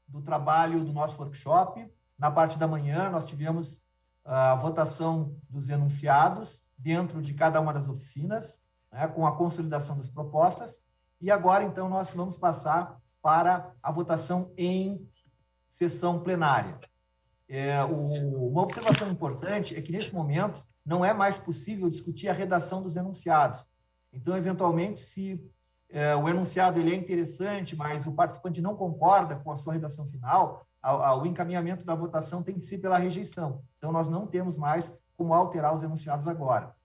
do trabalho do nosso workshop. Na parte da manhã, nós tivemos a votação dos enunciados dentro de cada uma das oficinas, né, com a consolidação das propostas. E agora, então, nós vamos passar para a votação em sessão plenária. Uma observação importante é que, nesse momento, não é mais possível discutir a redação dos enunciados. Então, eventualmente, se o enunciado ele é interessante, mas o participante não concorda com a sua redação final, o encaminhamento da votação tem que ser pela rejeição. Então, nós não temos mais como alterar os enunciados agora.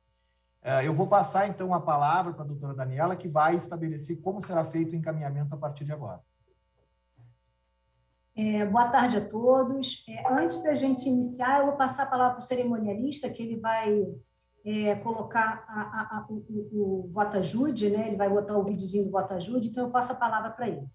Eu vou passar, então, a palavra para a doutora Daniela, que vai estabelecer como será feito o encaminhamento a partir de agora. Boa tarde a todos. Antes da gente iniciar, eu vou passar a palavra para o cerimonialista, que ele vai colocar o voto-ajude, né? Ele vai botar o videozinho do voto-ajude, então eu passo a palavra para ele.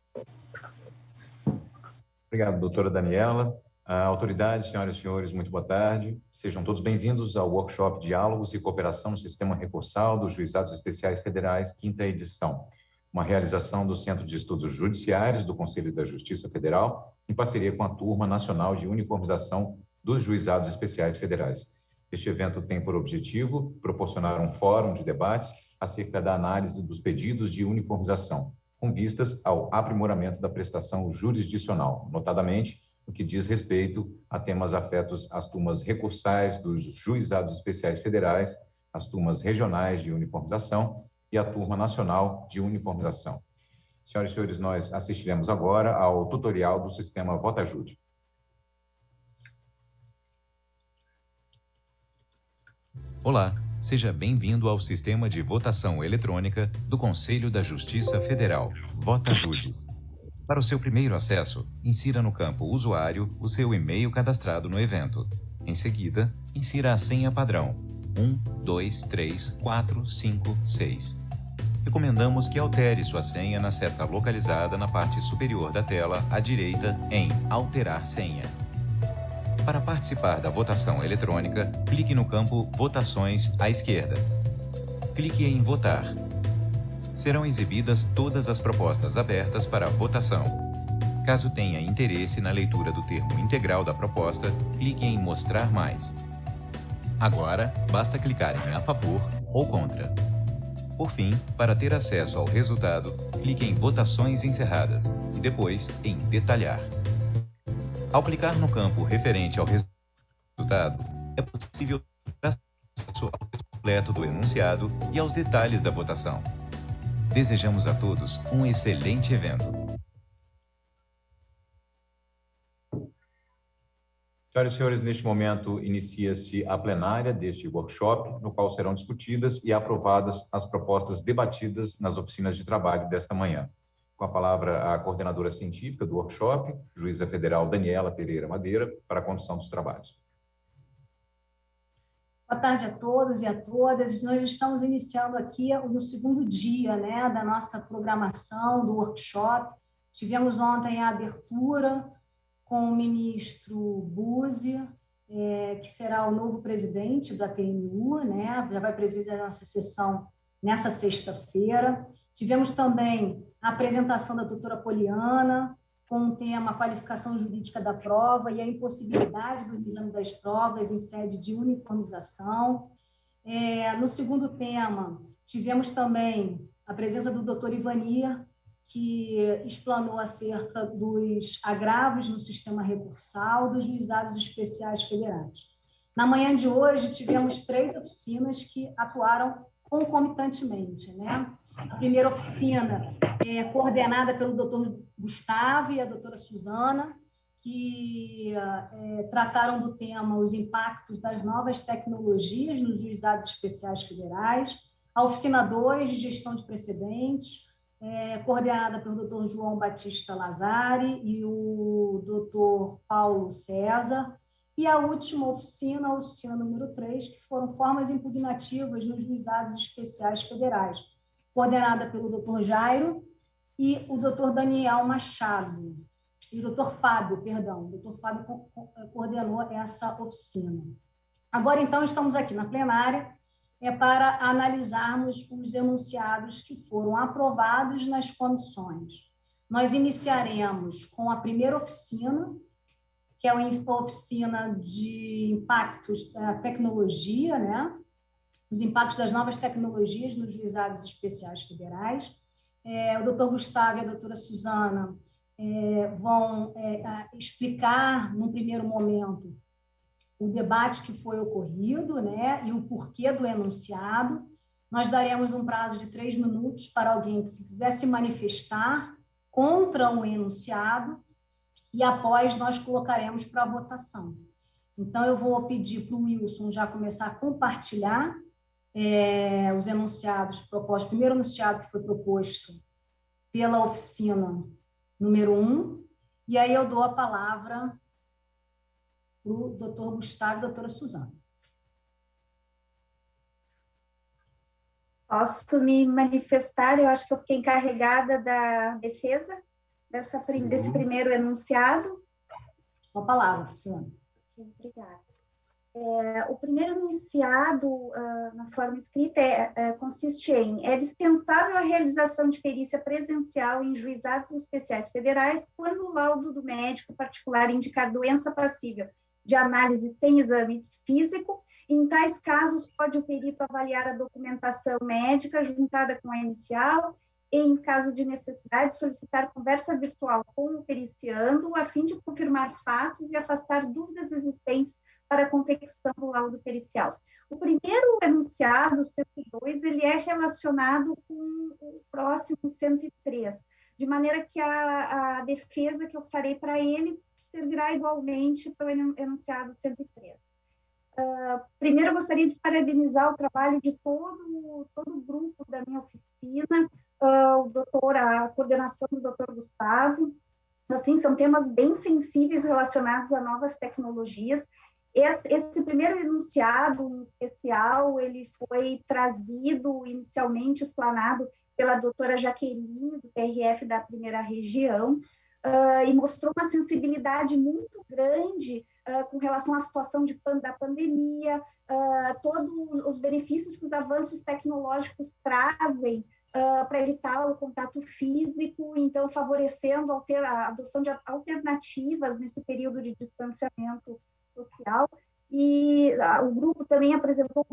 Obrigado, doutora Daniela. Autoridades, senhoras e senhores, muito boa tarde. Sejam todos bem-vindos ao workshop Diálogos e Cooperação no Sistema Recursal dos Juizados Especiais Federais, quinta edição. Uma realização do Centro de Estudos Judiciários do Conselho da Justiça Federal, em parceria com a Turma Nacional de Uniformização dos Juizados Especiais Federais. Este evento tem por objetivo proporcionar um fórum de debates acerca da análise dos pedidos de uniformização, com vistas ao aprimoramento da prestação jurisdicional, notadamente no que diz respeito a temas afetos às turmas recursais dos Juizados Especiais Federais, as turmas regionais de uniformização e a Turma Nacional de Uniformização. Senhoras e senhores, nós assistiremos agora ao tutorial do sistema voto-ajude. Olá, seja bem-vindo ao sistema de votação eletrônica do Conselho da Justiça Federal, voto-ajude. Para o seu primeiro acesso, insira no campo Usuário o seu e-mail cadastrado no evento. Em seguida, insira a senha padrão 1, 2, 3, 4, 5, 6. Recomendamos que altere sua senha na seta localizada na parte superior da tela à direita em Alterar senha. Para participar da votação eletrônica, clique no campo Votações à esquerda. Clique em Votar. Serão exibidas todas as propostas abertas para votação. Caso tenha interesse na leitura do termo integral da proposta, clique em Mostrar mais. Agora, basta clicar em A favor ou contra. Por fim, para ter acesso ao resultado, clique em Votações encerradas e depois em Detalhar. Ao clicar no campo referente ao resultado, é possível ter acesso ao texto completo do enunciado e aos detalhes da votação. Desejamos a todos um excelente evento. Senhoras e senhores, neste momento inicia-se a plenária deste workshop, no qual serão discutidas e aprovadas as propostas debatidas nas oficinas de trabalho desta manhã. Com a palavra a coordenadora científica do workshop, juíza federal Daniela Pereira Madeira, para a condução dos trabalhos. Boa tarde a todos e a todas. Nós estamos iniciando aqui no segundo dia, né, da nossa programação do workshop. Tivemos ontem a abertura com o ministro Buzzi, que será o novo presidente da TNU, né, já vai presidir a nossa sessão nessa sexta-feira. Tivemos também a apresentação da doutora Poliana, com o tema Qualificação Jurídica da Prova e a impossibilidade do exame das provas em sede de uniformização. No segundo tema, tivemos também a presença do doutor Ivanir, que explanou acerca dos agravos no sistema recursal dos juizados especiais federais. Na manhã de hoje, tivemos 3 oficinas que atuaram concomitantemente, né? A primeira oficina é coordenada pelo doutor Gustavo e a doutora Suzana, que trataram do tema os impactos das novas tecnologias nos juizados especiais federais. A oficina 2, de gestão de precedentes, coordenada pelo doutor João Batista Lazari e o doutor Paulo César. E a última oficina, a oficina número 3, que foram formas impugnativas nos juizados especiais federais, coordenada pelo doutor Jairo e o doutor Daniel Machado, e o doutor Fábio, perdão, o doutor Fábio coordenou essa oficina. Agora, então, estamos aqui na plenária para analisarmos os enunciados que foram aprovados nas comissões. Nós iniciaremos com a primeira oficina, que é uma oficina de impactos da tecnologia, né? Os impactos das novas tecnologias nos juizados especiais federais. O doutor Gustavo e a doutora Suzana vão explicar, num primeiro momento, o debate que foi ocorrido, né, e o porquê do enunciado. Nós daremos um prazo de 3 minutos para alguém que se quiser se manifestar contra um enunciado, e após nós colocaremos para votação. Então, eu vou pedir para o Wilson já começar a compartilhar os enunciados propostos. O primeiro enunciado que foi proposto pela oficina número 1, e aí eu dou a palavra para o doutor Gustavo e a doutora Suzana. Posso me manifestar? Eu acho que eu fiquei encarregada da defesa desse primeiro enunciado. Com a palavra, Suzana. Obrigada. O primeiro enunciado, na forma escrita, consiste em: é dispensável a realização de perícia presencial em juizados especiais federais quando o laudo do médico particular indicar doença passível de análise sem exame físico. Em tais casos, pode o perito avaliar a documentação médica juntada com a inicial e, em caso de necessidade, solicitar conversa virtual com o periciando, a fim de confirmar fatos e afastar dúvidas existentes para a confecção do laudo pericial. O primeiro enunciado, 102, ele é relacionado com o próximo 103, de maneira que a defesa que eu farei para ele servirá igualmente para o enunciado 103. Primeiro, eu gostaria de parabenizar o trabalho de todo o grupo da minha oficina, a coordenação do doutor Gustavo. Assim, são temas bem sensíveis relacionados a novas tecnologias. Esse primeiro enunciado, em especial, ele foi trazido, inicialmente explanado pela doutora Jaqueline, do TRF da Primeira Região, e mostrou uma sensibilidade muito grande com relação à situação da pandemia, todos os benefícios que os avanços tecnológicos trazem para evitar o contato físico, então favorecendo a adoção de alternativas nesse período de distanciamento social. E o grupo também apresentou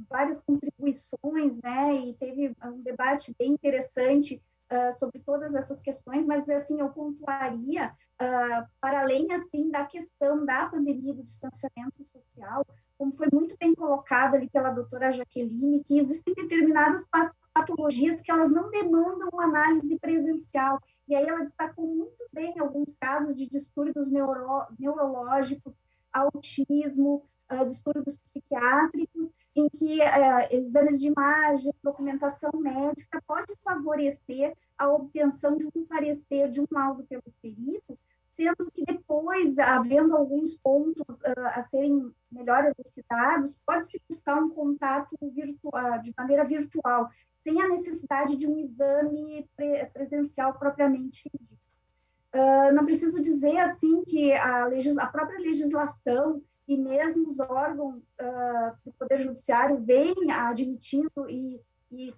várias contribuições, né, e teve um debate bem interessante sobre todas essas questões, mas assim eu pontuaria, para além assim da questão da pandemia do distanciamento social, como foi muito bem colocado ali pela doutora Jaqueline, que existem determinadas patologias que elas não demandam uma análise presencial, e aí ela destacou muito bem alguns casos de distúrbios neurológicos, autismo, distúrbios psiquiátricos, em que exames de imagem, documentação médica pode favorecer a obtenção de um parecer, de um laudo pelo perito, sendo que depois, havendo alguns pontos a serem melhor elucidados, pode-se buscar um contato de maneira virtual, sem a necessidade de um exame presencial propriamente dito. Não preciso dizer, assim, que a própria legislação e mesmo os órgãos do Poder Judiciário vêm admitindo e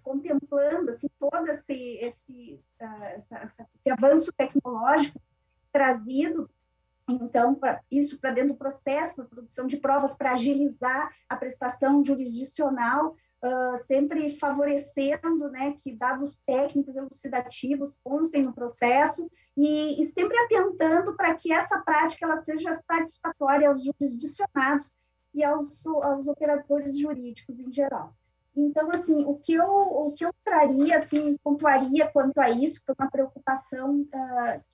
contemplando assim, todo esse avanço tecnológico trazido, então, isso para dentro do processo, para a produção de provas, para agilizar a prestação jurisdicional, sempre favorecendo, né, que dados técnicos elucidativos constem no processo e sempre atentando para que essa prática ela seja satisfatória aos jurisdicionados e aos operadores jurídicos em geral. Então, assim, o que eu traria, assim, pontuaria quanto a isso, foi uma preocupação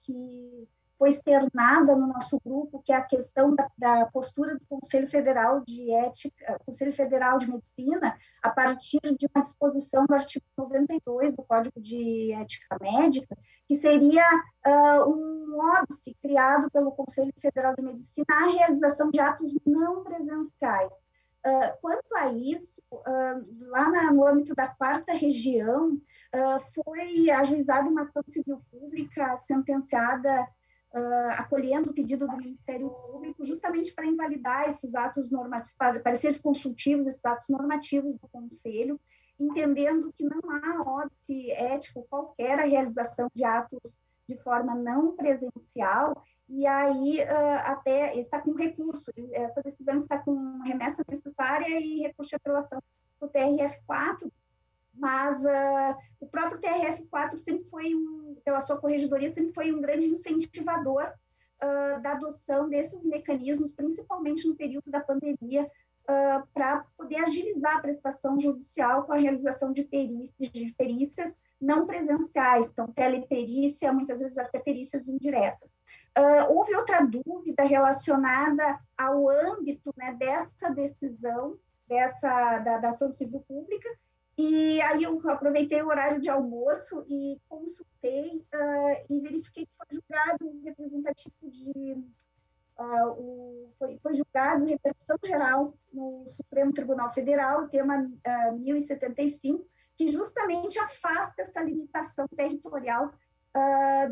que foi externada no nosso grupo, que é a questão da postura do Conselho Federal de Ética, Conselho Federal de Medicina, a partir de uma disposição do artigo 92 do Código de Ética Médica, que seria um óbice criado pelo Conselho Federal de Medicina à realização de atos não presenciais. Quanto a isso, lá no âmbito da 4ª Região, foi ajuizada uma ação civil pública sentenciada acolhendo o pedido do Ministério Público justamente para invalidar esses atos normativos, pareceres consultivos, esses atos normativos do Conselho, entendendo que não há óbice ético qualquer a realização de atos de forma não presencial, e aí até está com recurso, essa decisão está com remessa necessária e recurso de apelação para o TRF4, mas o próprio TRF4 sempre foi, pela sua corregedoria, sempre foi um grande incentivador da adoção desses mecanismos, principalmente no período da pandemia, para poder agilizar a prestação judicial com a realização de perícias não presenciais, então teleperícia, muitas vezes até perícias indiretas. Houve outra dúvida relacionada ao âmbito, né, dessa decisão, da ação civil pública, e aí eu aproveitei o horário de almoço e consultei e verifiquei que foi julgado um representativo foi julgado em repercussão geral no Supremo Tribunal Federal, o tema 1075, que justamente afasta essa limitação territorial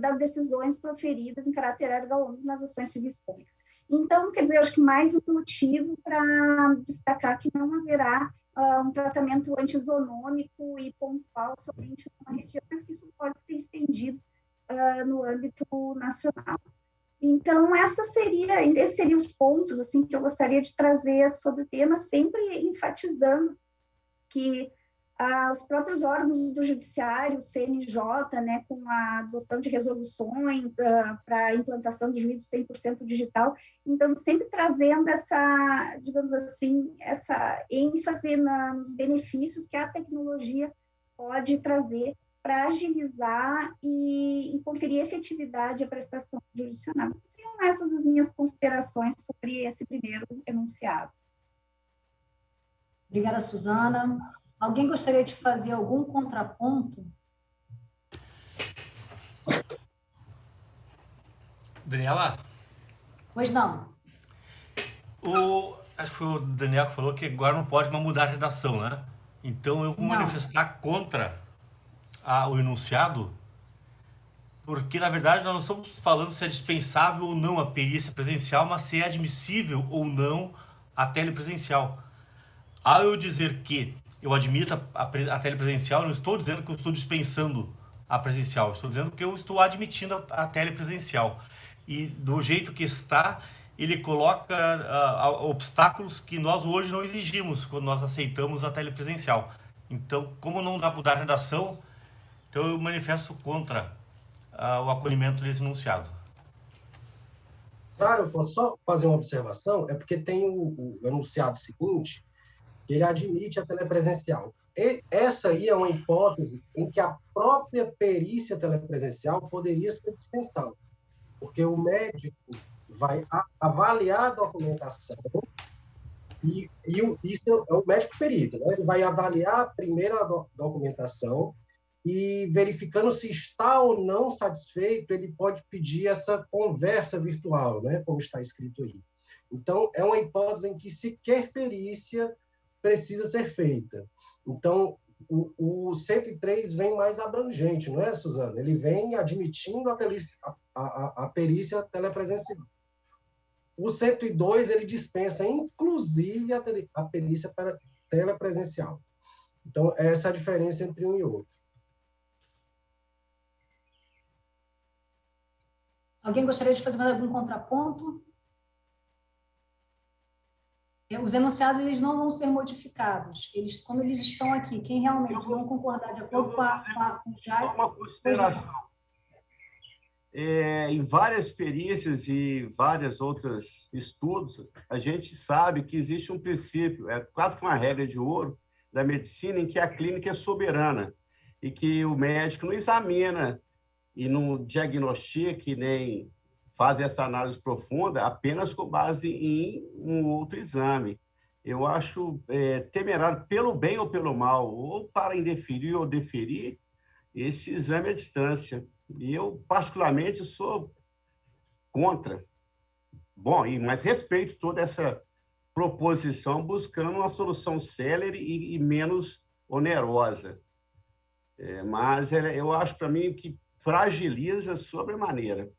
das decisões proferidas em caráter erga omnes nas ações civis públicas. Então, quer dizer, acho que mais um motivo para destacar que não haverá um tratamento antizonômico e pontual somente numa região, mas que isso pode ser estendido no âmbito nacional. Então, esses seriam os pontos assim, que eu gostaria de trazer sobre o tema, sempre enfatizando que os próprios órgãos do Judiciário, o CNJ, né, com a adoção de resoluções para a implantação do juízo 100% digital, então, sempre trazendo essa, digamos assim, essa ênfase nos benefícios que a tecnologia pode trazer para agilizar e conferir efetividade à prestação jurisdicional. Então, seriam essas as minhas considerações sobre esse primeiro enunciado. Obrigada, Suzana. Alguém gostaria de fazer algum contraponto? Daniela? Pois não. Acho que foi o Daniel que falou que agora não pode mais mudar a redação, né? Então eu vou manifestar contra o enunciado, porque, na verdade, nós não estamos falando se é dispensável ou não a perícia presencial, mas se é admissível ou não a telepresencial. Ao eu dizer que eu admito a telepresencial, eu não estou dizendo que eu estou dispensando a presencial, estou dizendo que eu estou admitindo a telepresencial. E do jeito que está, ele coloca obstáculos que nós hoje não exigimos quando nós aceitamos a telepresencial. Então, como não dá para mudar a redação, então eu manifesto contra o acolhimento desse enunciado. Claro, eu posso só fazer uma observação, é porque tem o enunciado seguinte, que ele admite a telepresencial. E essa aí é uma hipótese em que a própria perícia telepresencial poderia ser dispensada, porque o médico vai avaliar a documentação e isso é o médico perito, né? Ele vai avaliar primeiro a documentação e, verificando se está ou não satisfeito, ele pode pedir essa conversa virtual, né? Como está escrito aí. Então, é uma hipótese em que sequer perícia precisa ser feita. Então, o 103 vem mais abrangente, não é, Suzana? Ele vem admitindo a perícia telepresencial. O 102, ele dispensa, inclusive, a perícia telepresencial. Então, essa é a diferença entre um e outro. Alguém gostaria de fazer mais algum contraponto? Os enunciados eles não vão ser modificados. Como eles estão aqui, quem realmente não concordar de acordo com o JAI... Uma consideração. Em várias perícias e vários outros estudos, a gente sabe que existe um princípio, é quase que uma regra de ouro da medicina, em que a clínica é soberana e que o médico não examina e não diagnostica e nem faz essa análise profunda apenas com base em um outro exame. Eu acho temerário, pelo bem ou pelo mal, ou para indeferir ou deferir, esse exame à distância. E eu, particularmente, sou contra. Bom, mas respeito toda essa proposição, buscando uma solução célere e menos onerosa. Mas eu acho, para mim, que fragiliza sobremaneira.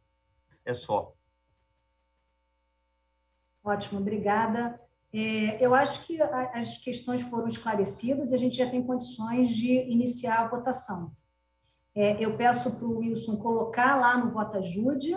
É só. Ótimo, obrigada. Eu acho que as questões foram esclarecidas e a gente já tem condições de iniciar a votação. eu peço para o Wilson colocar lá no Vota Ajude,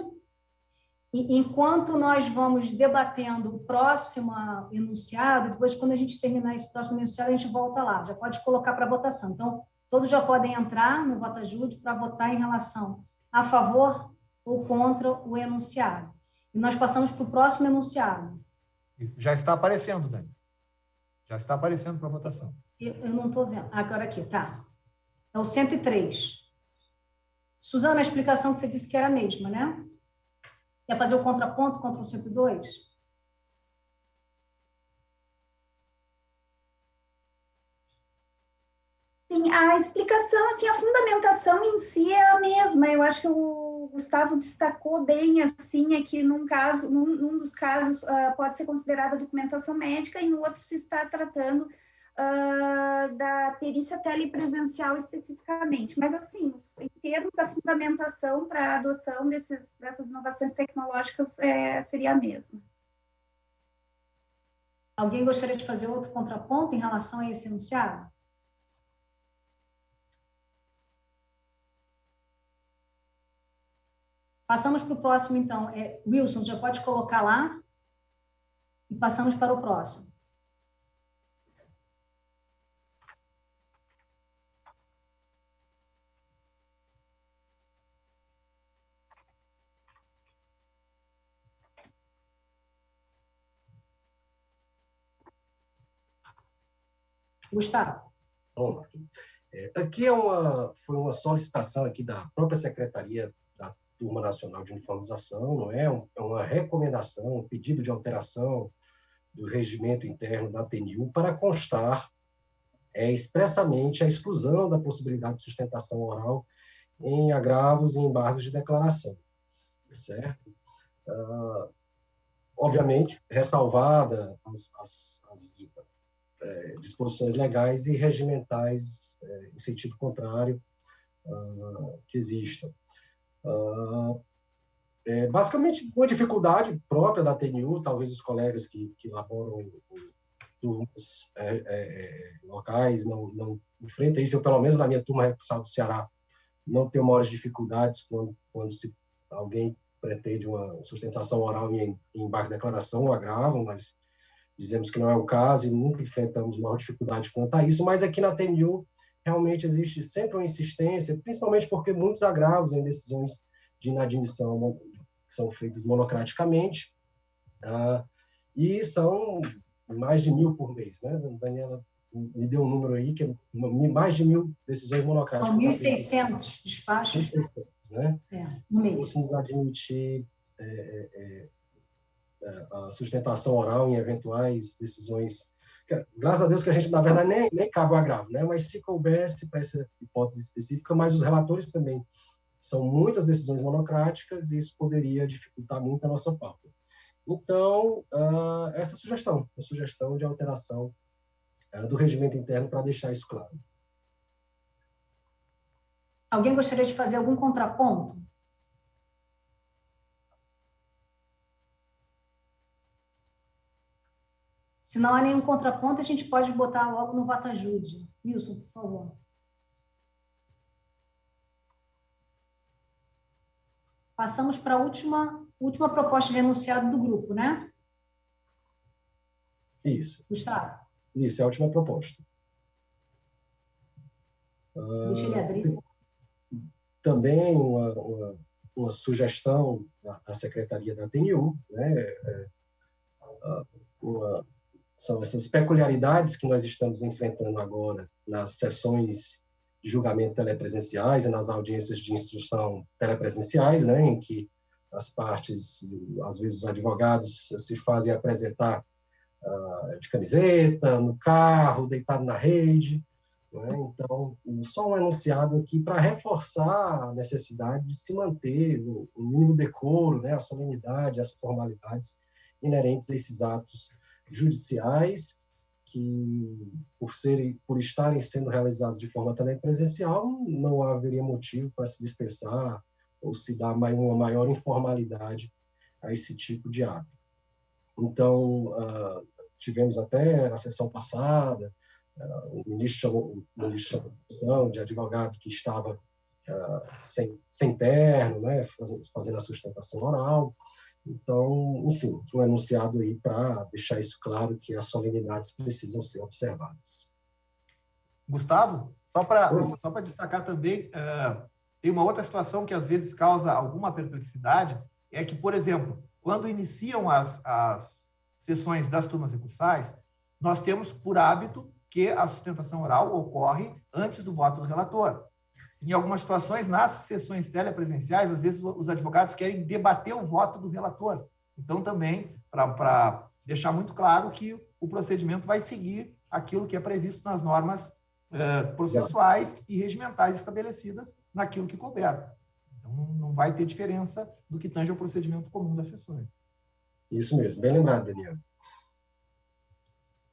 e enquanto nós vamos debatendo o próximo enunciado, depois, quando a gente terminar esse próximo enunciado, a gente volta lá, já pode colocar para votação. Então, todos já podem entrar no Vota Ajude para votar em relação a favor ou contra o enunciado. E nós passamos para o próximo enunciado. Isso já está aparecendo, Dani. Já está aparecendo para votação. Eu não estou vendo. Agora aqui, tá. É o 103. Suzana, a explicação que você disse que era a mesma, né? Quer fazer o contraponto contra o 102? Sim, a explicação, assim, a fundamentação em si é a mesma. Eu acho que o Gustavo destacou bem, assim, é que num dos casos pode ser considerada documentação médica e no outro se está tratando da perícia telepresencial especificamente. Mas, assim, em termos da fundamentação para a adoção dessas inovações tecnológicas, seria a mesma. Alguém gostaria de fazer outro contraponto em relação a esse enunciado? Passamos para o próximo, então. Wilson, já pode colocar lá e passamos para o próximo. Gustavo. Bom, aqui foi uma solicitação aqui da própria Secretaria da Turma Nacional de Uniformização, não é? É uma recomendação, um pedido de alteração do regimento interno da TNU para constar expressamente a exclusão da possibilidade de sustentação oral em agravos e embargos de declaração, certo? Obviamente, ressalvada as disposições legais e regimentais em sentido contrário que existam. Basicamente, uma dificuldade própria da TNU, talvez os colegas que elaboram turmas locais não enfrentam isso. Eu, pelo menos na minha turma recursal do Ceará, não tenho maiores dificuldades quando alguém pretende uma sustentação oral em embargo de declaração ou agravo, mas dizemos que não é o caso e nunca enfrentamos maior dificuldade quanto a isso, mas aqui na TNU realmente existe sempre uma insistência, principalmente porque muitos agravos em decisões de inadmissão são feitos monocraticamente, e são mais de 1.000 por mês, né? Daniela me deu um número aí, que é mais de 1.000 decisões monocráticas. 1.600 despachos. 1.600, né? Se fôssemos admitir a sustentação oral em eventuais decisões, graças a Deus que a gente, na verdade, nem cabe o agravo, né? Mas se coubesse para essa hipótese específica, mas os relatórios também são muitas decisões monocráticas e isso poderia dificultar muito a nossa pauta. Então, essa sugestão, a sugestão de alteração do regimento interno para deixar isso claro. Alguém gostaria de fazer algum contraponto? Se não há nenhum contraponto, a gente pode botar logo no Vota Ajude. Wilson, por favor. Passamos para a última proposta de enunciado do grupo, né? Isso. Gustavo. Isso, é a última proposta. Deixa ele abrir. Também uma sugestão da Secretaria da TNU, né? São essas peculiaridades que nós estamos enfrentando agora nas sessões de julgamento telepresenciais e nas audiências de instrução telepresenciais, né, em que as partes, às vezes os advogados, se fazem apresentar de camiseta, no carro, deitado na rede, né? Então, só um enunciado aqui para reforçar a necessidade de se manter o mínimo decoro, né, a solenidade, as formalidades inerentes a esses atos judiciais que, por estarem sendo realizados de forma telepresencial, não haveria motivo para se dispensar ou se dar uma maior informalidade a esse tipo de ato. Então, tivemos até na sessão passada, o ministro chamou a atenção de advogado que estava sem terno, né, fazendo a sustentação oral. Então, enfim, um enunciado aí para deixar isso claro que as solenidades precisam ser observadas. Gustavo, só para destacar também, tem uma outra situação que às vezes causa alguma perplexidade, é que, por exemplo, quando iniciam as sessões das turmas recursais, nós temos por hábito que a sustentação oral ocorre antes do voto do relator. Em algumas situações, nas sessões telepresenciais, às vezes os advogados querem debater o voto do relator. Então, também, para deixar muito claro que o procedimento vai seguir aquilo que é previsto nas normas processuais e regimentais estabelecidas naquilo que couber. Então, não vai ter diferença do que tange ao procedimento comum das sessões. Isso mesmo, bem lembrado, Daniel.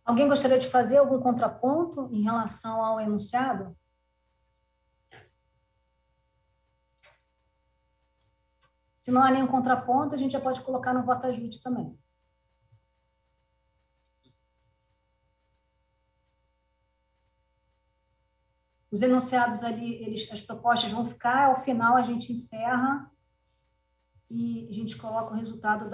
Alguém gostaria de fazer algum contraponto em relação ao enunciado? Se não há nenhum contraponto, a gente já pode colocar no voto ajude também. Os enunciados ali, as propostas vão ficar, ao final a gente encerra e a gente coloca o resultado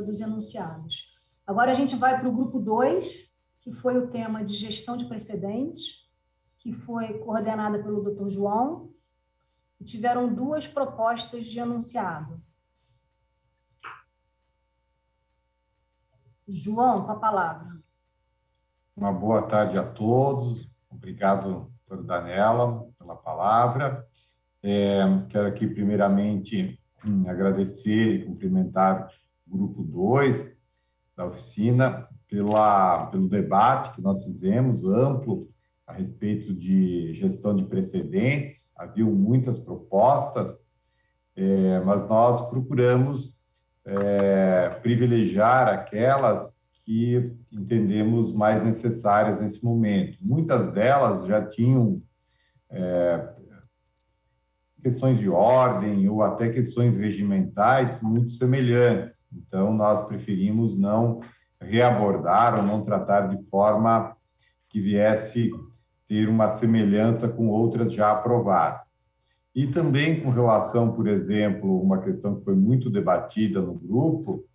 dos enunciados. Agora a gente vai para o grupo 2, que foi o tema de gestão de precedentes, que foi coordenada pelo Dr. João, e tiveram 2 propostas de enunciado. João, com a palavra. Uma boa tarde a todos. Obrigado, doutora Daniela, pela palavra. Quero aqui, primeiramente, agradecer e cumprimentar o grupo 2 da oficina pelo debate que nós fizemos, amplo, a respeito de gestão de precedentes. Haviam muitas propostas, mas nós procuramos privilegiar aquelas que entendemos mais necessárias nesse momento. Muitas delas já tinham questões de ordem ou até questões regimentais muito semelhantes. Então, nós preferimos não reabordar ou não tratar de forma que viesse ter uma semelhança com outras já aprovadas. E também com relação, por exemplo, uma questão que foi muito debatida no grupo,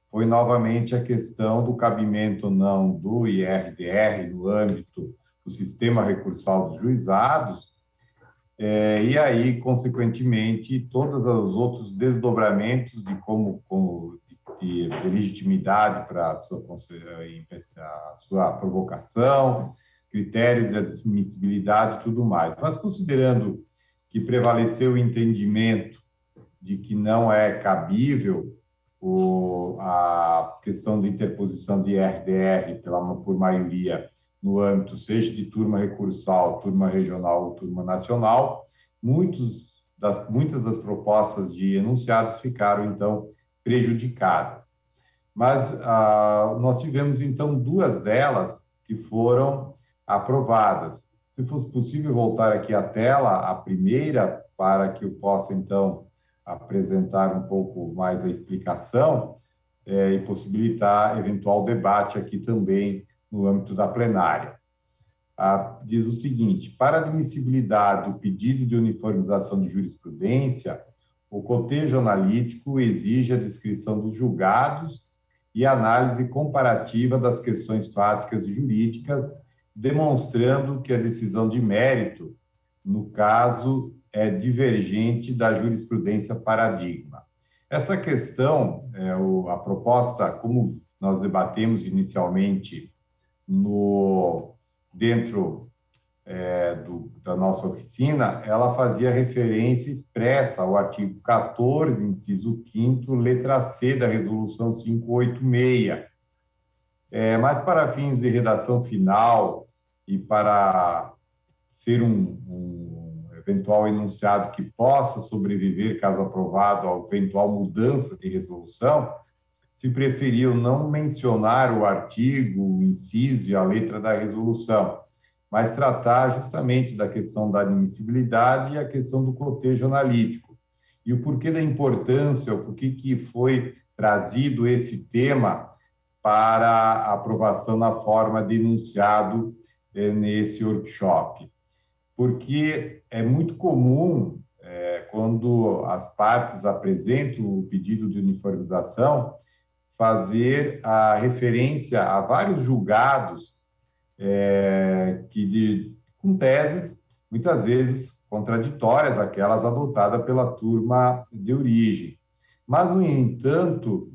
foi novamente a questão do cabimento ou não do IRDR no âmbito do sistema recursal dos juizados, e aí, consequentemente, todos os outros desdobramentos de de legitimidade para a sua provocação, critérios de admissibilidade e tudo mais. Mas considerando que prevaleceu o entendimento de que não é cabível a questão de interposição de IRDR por maioria no âmbito, seja de turma recursal, turma regional ou turma nacional, muitas das propostas de enunciados ficaram, então, prejudicadas. Mas nós tivemos, então, 2 delas que foram aprovadas. Se fosse possível voltar aqui à tela, a primeira, para que eu possa, então, apresentar um pouco mais a explicação e possibilitar eventual debate aqui também no âmbito da plenária. Diz o seguinte: para a admissibilidade do pedido de uniformização de jurisprudência, o cotejo analítico exige a descrição dos julgados e análise comparativa das questões fáticas e jurídicas, demonstrando que a decisão de mérito, no caso, é divergente da jurisprudência paradigma. Essa questão, a proposta, como nós debatemos inicialmente dentro da nossa oficina, ela fazia referência expressa ao artigo 14, inciso 5º, letra C da Resolução 586. Mas para fins de redação final e para ser um eventual enunciado que possa sobreviver, caso aprovado, a eventual mudança de resolução, se preferiu não mencionar o artigo, o inciso e a letra da resolução, mas tratar justamente da questão da admissibilidade e a questão do cotejo analítico. E o porquê da importância, o porquê que foi trazido esse tema para a aprovação na forma de enunciado nesse workshop. Porque é muito comum quando as partes apresentam o pedido de uniformização, fazer a referência a vários julgados com teses, muitas vezes contraditórias àquelas adotadas pela turma de origem. Mas, no entanto,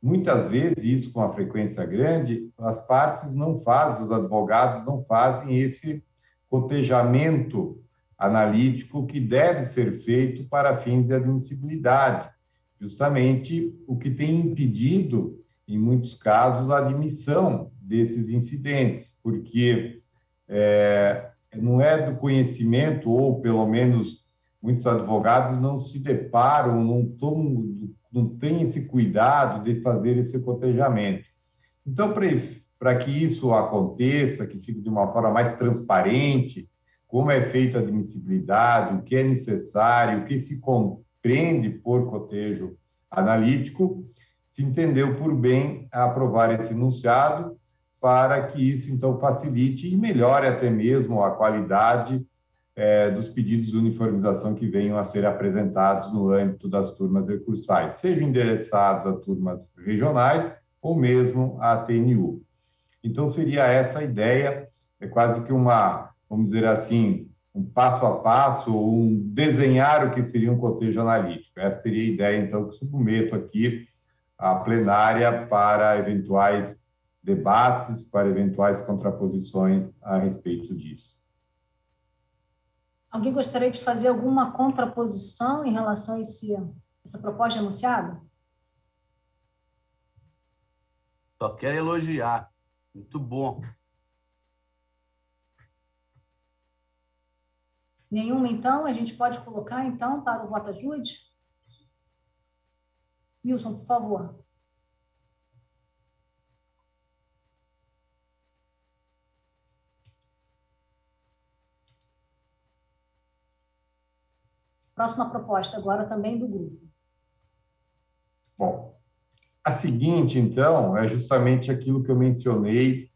muitas vezes, isso com uma frequência grande, as partes não fazem, os advogados não fazem esse cotejamento analítico que deve ser feito para fins de admissibilidade, justamente o que tem impedido, em muitos casos, a admissão desses incidentes, porque não é do conhecimento, ou pelo menos muitos advogados não se deparam, não têm esse cuidado de fazer esse cotejamento. Então, para que isso aconteça, que fique de uma forma mais transparente, como é feita a admissibilidade, o que é necessário, o que se compreende por cotejo analítico, se entendeu por bem aprovar esse enunciado para que isso, então, facilite e melhore até mesmo a qualidade dos pedidos de uniformização que venham a ser apresentados no âmbito das turmas recursais, sejam endereçados a turmas regionais ou mesmo a TNU. Então, seria essa a ideia, quase que vamos dizer assim, um passo a passo, desenhar o que seria um cotejo analítico. Essa seria a ideia, então, que submeto aqui à plenária para eventuais debates, para eventuais contraposições a respeito disso. Alguém gostaria de fazer alguma contraposição em relação a essa proposta enunciada? Só quero elogiar. Muito bom. Nenhuma, então? A gente pode colocar, então, para o voto ajude? Wilson, por favor. Próxima proposta, agora também do grupo. Bom, a seguinte, então, é justamente aquilo que eu mencionei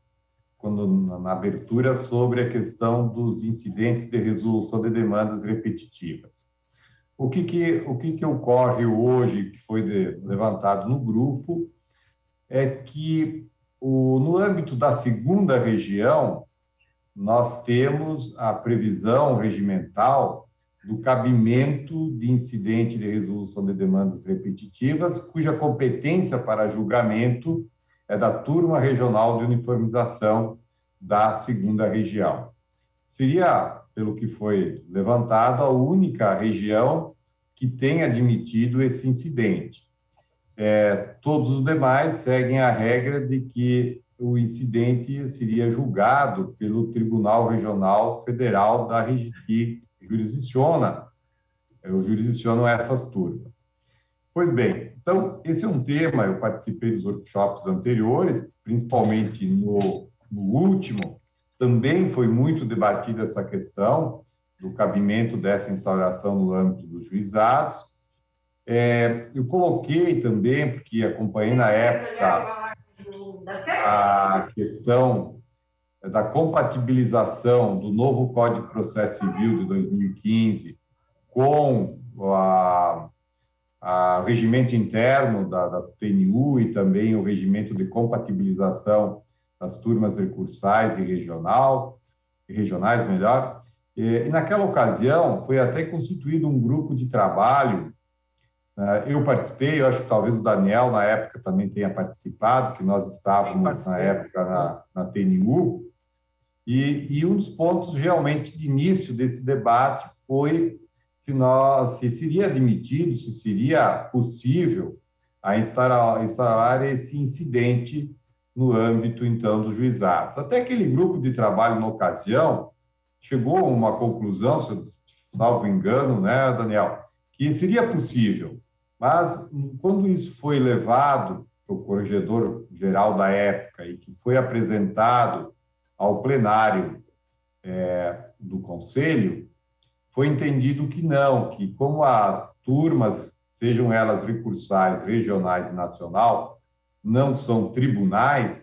na abertura sobre a questão dos incidentes de resolução de demandas repetitivas. O que ocorre hoje, que foi levantado no grupo, é que no âmbito da segunda região, nós temos a previsão regimental do cabimento de incidente de resolução de demandas repetitivas, cuja competência para julgamento é da turma regional de uniformização da segunda região. Seria, pelo que foi levantado, a única região que tem admitido esse incidente. Todos os demais seguem a regra de que o incidente seria julgado pelo Tribunal Regional Federal da região que jurisdicionam essas turmas. Pois bem, então, esse é um tema, eu participei dos workshops anteriores, principalmente no último, também foi muito debatida essa questão do cabimento dessa instauração no âmbito dos juizados. Eu coloquei também, porque acompanhei na época a questão da compatibilização do novo Código de Processo Civil de 2015 com o regimento interno da TNU e também o regimento de compatibilização das turmas recursais e regionais, melhor. E naquela ocasião foi até constituído um grupo de trabalho. Eu participei, eu acho que talvez o Daniel na época também tenha participado, que nós estávamos na época na TNU. E um dos pontos realmente de início desse debate foi se seria admitido, se seria possível a instaurar esse incidente no âmbito, então, dos juizados. Até aquele grupo de trabalho, na ocasião, chegou a uma conclusão, se eu salvo engano, né, Daniel, que seria possível. Mas, quando isso foi levado para o corregedor-geral da época e que foi apresentado ao plenário do Conselho, foi entendido que não, que como as turmas, sejam elas recursais, regionais e nacional, não são tribunais,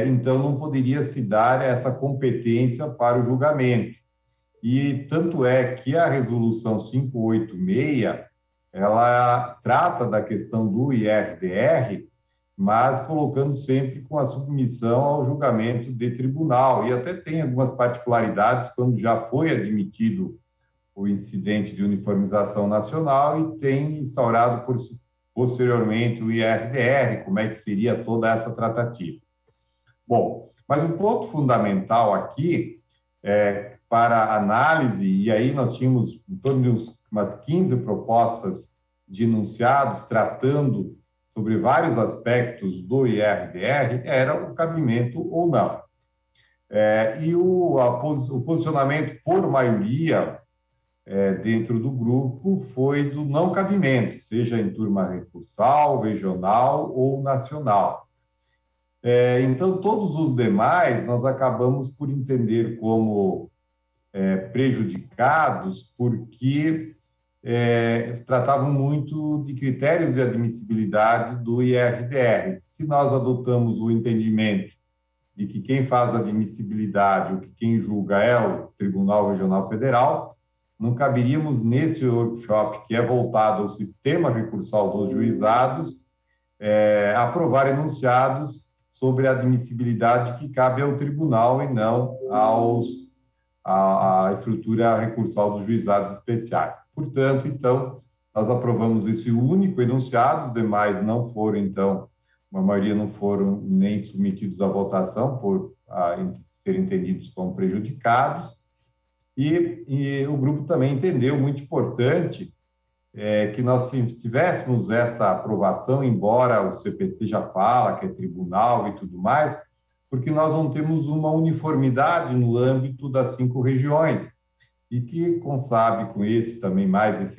então não poderia se dar essa competência para o julgamento. e tanto é que a resolução 586, ela trata da questão do IRDR, mas colocando sempre com a submissão ao julgamento de tribunal, e até tem algumas particularidades quando já foi admitido o incidente de uniformização nacional e tem instaurado posteriormente o IRDR, como é que seria toda essa tratativa. Bom, mas um ponto fundamental aqui para análise, e aí nós tínhamos em torno de umas 15 propostas de enunciados tratando sobre vários aspectos do IRDR, era o cabimento ou não. E o posicionamento por maioria dentro do grupo foi do não cabimento, seja em turma recursal, regional ou nacional. Então, todos os demais nós acabamos por entender como prejudicados, porque tratavam muito de critérios de admissibilidade do IRDR. Se nós adotamos o entendimento de que quem faz a admissibilidade, ou que quem julga é o Tribunal Regional Federal, não caberíamos nesse workshop, que é voltado ao sistema recursal dos juizados, aprovar enunciados sobre a admissibilidade que cabe ao tribunal e não à estrutura recursal dos juizados especiais. Portanto, então, nós aprovamos esse único enunciado, os demais não foram, então, a maioria não foram nem submetidos à votação por serem entendidos como prejudicados, e o grupo também entendeu, muito importante, que nós tivéssemos essa aprovação, embora o CPC já fala que é tribunal e tudo mais, porque nós não temos uma uniformidade no âmbito das 5 regiões, e que, com esse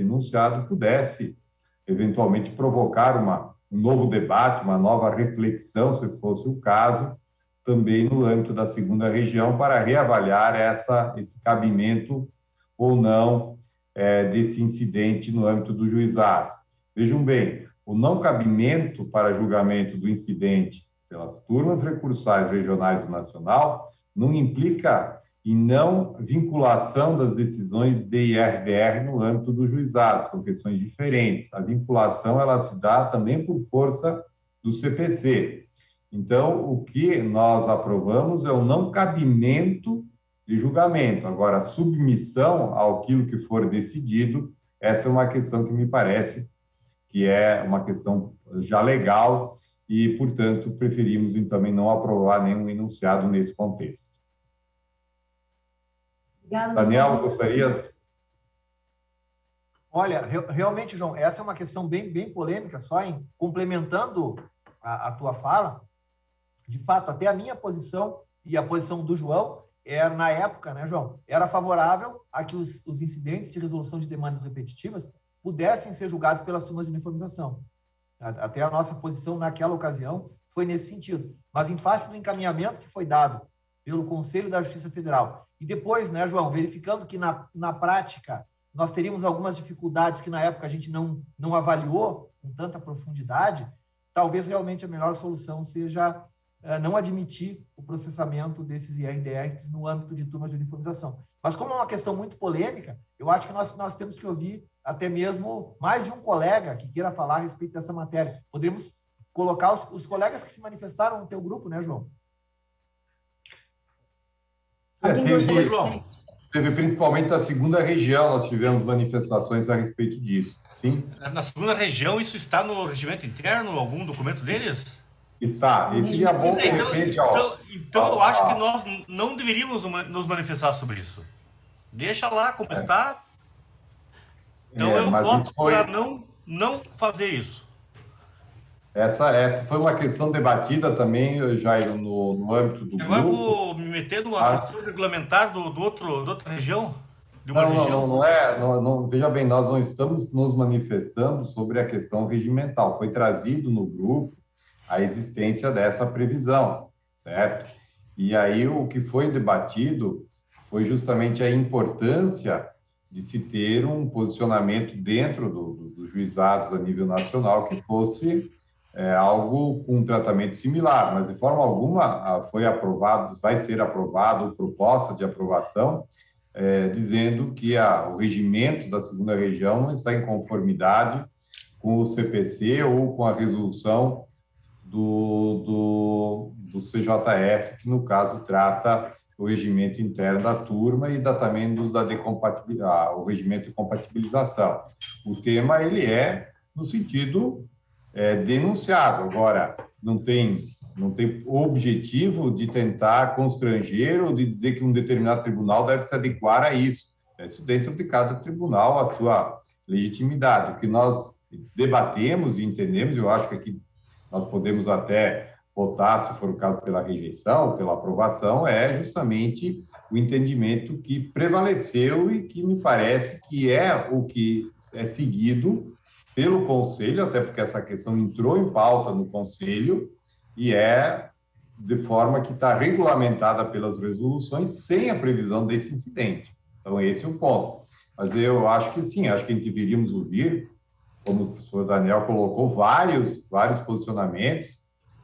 enunciado, pudesse, eventualmente, provocar um novo debate, uma nova reflexão, se fosse o caso, também no âmbito da 2ª região, para reavaliar esse cabimento ou não desse incidente no âmbito do juizado. Vejam bem, o não cabimento para julgamento do incidente pelas turmas recursais regionais do nacional não implica em não vinculação das decisões de IRDR no âmbito do juizado, são questões diferentes. A vinculação, ela se dá também por força do CPC. Então, o que nós aprovamos é o não cabimento de julgamento. Agora, a submissão àquilo que for decidido, essa é uma questão que me parece que é uma questão já legal e, portanto, preferimos também não aprovar nenhum enunciado nesse contexto. Obrigada, Daniel, gostaria? Olha, realmente, João, essa é uma questão bem polêmica, só complementando a tua fala. De fato, até a minha posição e a posição do João, na época, né, João, era favorável a que os incidentes de resolução de demandas repetitivas pudessem ser julgados pelas turmas de uniformização. Até a nossa posição naquela ocasião foi nesse sentido. Mas em face do encaminhamento que foi dado pelo Conselho da Justiça Federal, e depois, né, João, verificando que na prática nós teríamos algumas dificuldades que na época a gente não avaliou com tanta profundidade, talvez realmente a melhor solução seja não admitir o processamento desses IRDRs no âmbito de turmas de uniformização. Mas como é uma questão muito polêmica, eu acho que nós temos que ouvir até mesmo mais de um colega que queira falar a respeito dessa matéria. Poderíamos colocar os colegas que se manifestaram no teu grupo, né, João? Teve principalmente a 2ª região, nós tivemos manifestações a respeito disso, sim? Na 2ª região, isso está no regimento interno, algum documento deles? Está, esse seria bom, de repente, Então eu acho que nós não deveríamos nos manifestar sobre isso. Deixa lá como está. Então eu voto para não fazer isso. Essa foi uma questão debatida também, Jair, no âmbito do Agora grupo. Eu vou me meter numa questão regulamentar da outra região? Não, veja bem, nós não estamos nos manifestando sobre a questão regimental. Foi trazido no grupo a existência dessa previsão, certo? E aí o que foi debatido foi justamente a importância de se ter um posicionamento dentro dos juizados a nível nacional que fosse algo com um tratamento similar, mas de forma alguma foi aprovado, vai ser aprovado, proposta de aprovação dizendo que o regimento da segunda região não está em conformidade com o CPC ou com a resolução do CJF, que, no caso, trata o regimento interno da turma e também o regimento de compatibilização. O tema ele é no sentido denunciado. Agora, não tem objetivo de tentar constranger ou de dizer que um determinado tribunal deve se adequar a isso. Isso dentro de cada tribunal, a sua legitimidade. O que nós debatemos e entendemos, eu acho que aqui nós podemos até votar, se for o caso, pela rejeição, pela aprovação, é justamente o entendimento que prevaleceu e que me parece que é o que é seguido pelo Conselho, até porque essa questão entrou em pauta no Conselho e é de forma que está regulamentada pelas resoluções sem a previsão desse incidente. Então, esse é o ponto. Mas eu acho que sim, acho que a gente deveríamos ouvir, como o professor Daniel colocou, vários posicionamentos.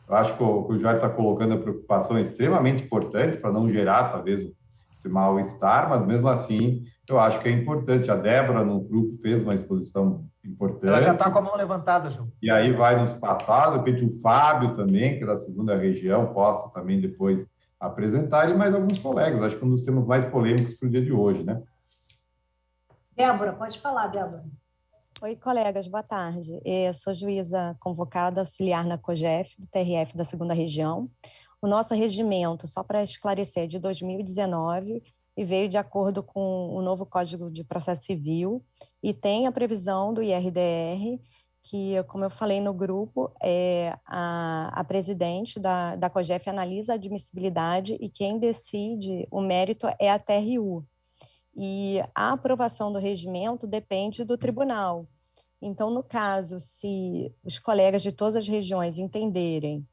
Eu acho que o Jorge está colocando a preocupação extremamente importante para não gerar, talvez, esse mal-estar, mas, mesmo assim, eu acho que é importante. A Débora, no grupo, fez uma exposição importante. Ela já está com a mão levantada, João. E aí vai nos passar, de repente o Fábio também, que é da segunda região, possa também depois apresentar, e mais alguns colegas. Acho que é um dos temas mais polêmicos para o dia de hoje, né? Débora, pode falar, Débora. Oi, colegas, boa tarde. Eu sou juíza convocada auxiliar na COGEF, do TRF da segunda região. O nosso regimento, só para esclarecer, é de 2019 e veio de acordo com o novo Código de Processo Civil e tem a previsão do IRDR, que, como eu falei no grupo, a presidente da COGEF analisa a admissibilidade e quem decide o mérito é a TRU. E a aprovação do regimento depende do tribunal. Então, no caso, se os colegas de todas as regiões entenderem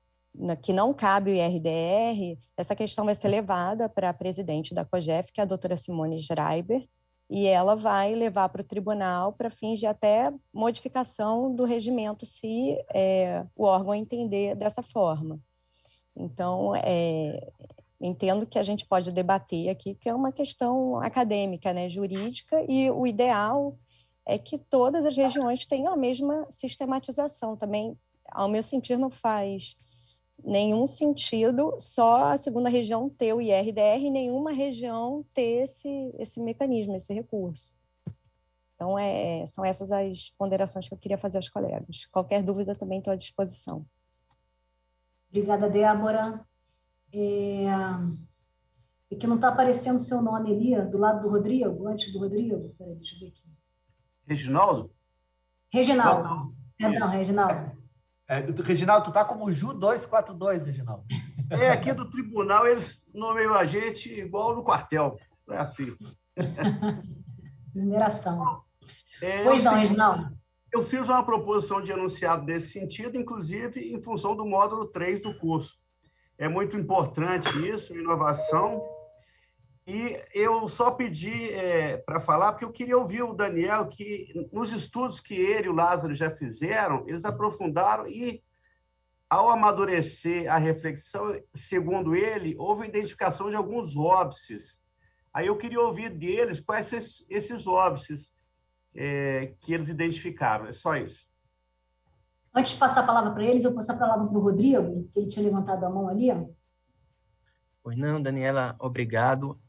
que não cabe o IRDR, essa questão vai ser levada para a presidente da COGEF, que é a doutora Simone Schreiber, e ela vai levar para o tribunal para fins de até modificação do regimento, se o órgão entender dessa forma. Então, entendo que a gente pode debater aqui, que é uma questão acadêmica, né, jurídica, e o ideal é que todas as regiões tenham a mesma sistematização. Também, ao meu sentir, não faz nenhum sentido só a segunda região ter o IRDR e nenhuma região ter esse mecanismo, esse recurso. Então, são essas as ponderações que eu queria fazer aos colegas. Qualquer dúvida também estou à disposição. Obrigada, Débora. É que não está aparecendo o seu nome ali, do lado do Rodrigo, antes do Rodrigo. Peraí, deixa eu ver aqui. Reginaldo? Reginaldo. Não, Reginaldo. Reginaldo, tu está como Ju 242, Reginaldo. Aqui do tribunal eles nomeiam a gente igual no quartel. É assim. Numeração. Pois não, Reginaldo. Eu fiz uma proposição de enunciado nesse sentido, inclusive em função do módulo 3 do curso. É muito importante isso, inovação. E eu só pedi para falar, porque eu queria ouvir o Daniel, que nos estudos que ele e o Lázaro já fizeram, eles aprofundaram e, ao amadurecer a reflexão, segundo ele, houve identificação de alguns óbices. Aí eu queria ouvir deles quais esses óbices que eles identificaram. É só isso. Antes de passar a palavra para eles, eu vou passar a palavra para o Rodrigo, que ele tinha levantado a mão ali. Pois não, Daniela, obrigado.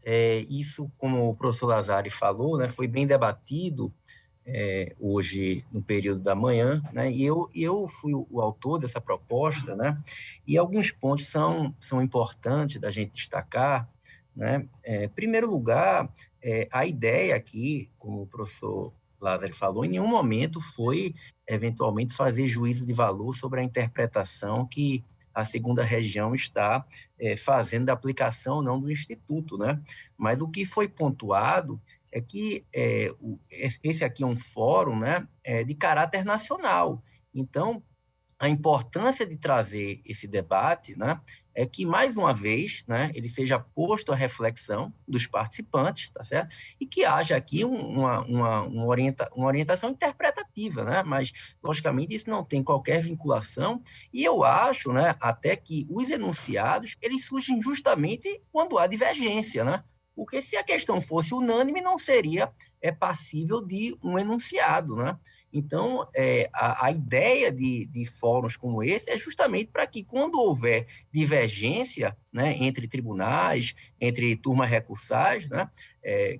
Isso, como o professor Lazari falou, né, foi bem debatido hoje no período da manhã, né, e eu fui o autor dessa proposta, né, e alguns pontos são importantes da gente destacar, né. Em primeiro lugar, a ideia aqui, como o professor Lázaro falou, em nenhum momento foi, eventualmente, fazer juízo de valor sobre a interpretação que a segunda região está fazendo da aplicação ou não do Instituto, né? Mas o que foi pontuado é que esse aqui é um fórum, né, de caráter nacional. Então, a importância de trazer esse debate, né, é que, mais uma vez, né, ele seja posto à reflexão dos participantes, tá certo? E que haja aqui uma orientação interpretativa, né? Mas, logicamente, isso não tem qualquer vinculação. E eu acho, né, até que os enunciados, eles surgem justamente quando há divergência, né? Porque se a questão fosse unânime, não seria passível de um enunciado, né? Então, a ideia de fóruns como esse é justamente para que, quando houver divergência, né, entre tribunais, entre turmas recursais, né,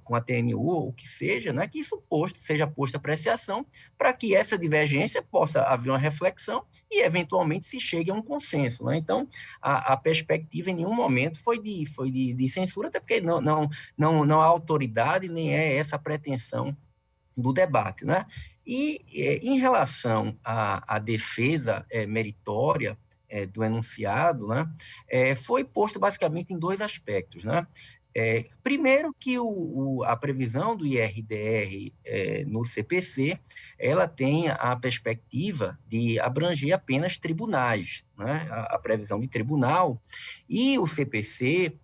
com a TNU, o que seja, né, que isso seja posto à apreciação, para que essa divergência possa haver uma reflexão e, eventualmente, se chegue a um consenso, né? Então, a perspectiva em nenhum momento foi de censura, até porque não há autoridade, nem é essa a pretensão do debate, né? E, em relação à defesa meritória do enunciado, né, foi posto basicamente em dois aspectos, né? Primeiro, que a previsão do IRDR no CPC, ela tem a perspectiva de abranger apenas tribunais, né? A previsão de tribunal, e o CPC,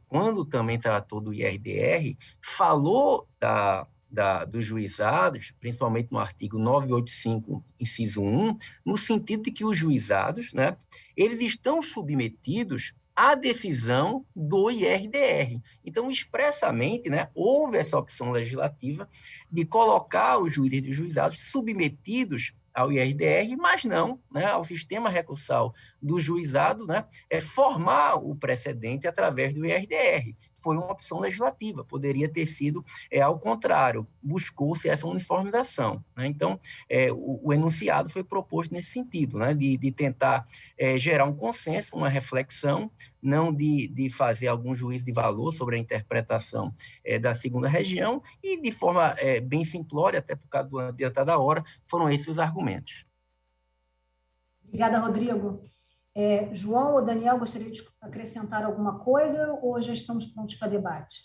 quando também tratou do IRDR, falou dos juizados, principalmente no artigo 985, inciso 1, no sentido de que os juizados, né, eles estão submetidos à decisão do IRDR. Então, expressamente, né, houve essa opção legislativa de colocar os juízes e os juizados submetidos ao IRDR, mas não, né, ao sistema recursal do juizado, né, formar o precedente através do IRDR. Foi uma opção legislativa, poderia ter sido ao contrário, buscou-se essa uniformização, né? Então, o enunciado foi proposto nesse sentido, né, de tentar gerar um consenso, uma reflexão, não de fazer algum juízo de valor sobre a interpretação da segunda região, e de forma bem simplória, até por causa do adiantado da hora, foram esses os argumentos. Obrigada, Rodrigo. João ou Daniel, gostaria de acrescentar alguma coisa ou já estamos prontos para debate,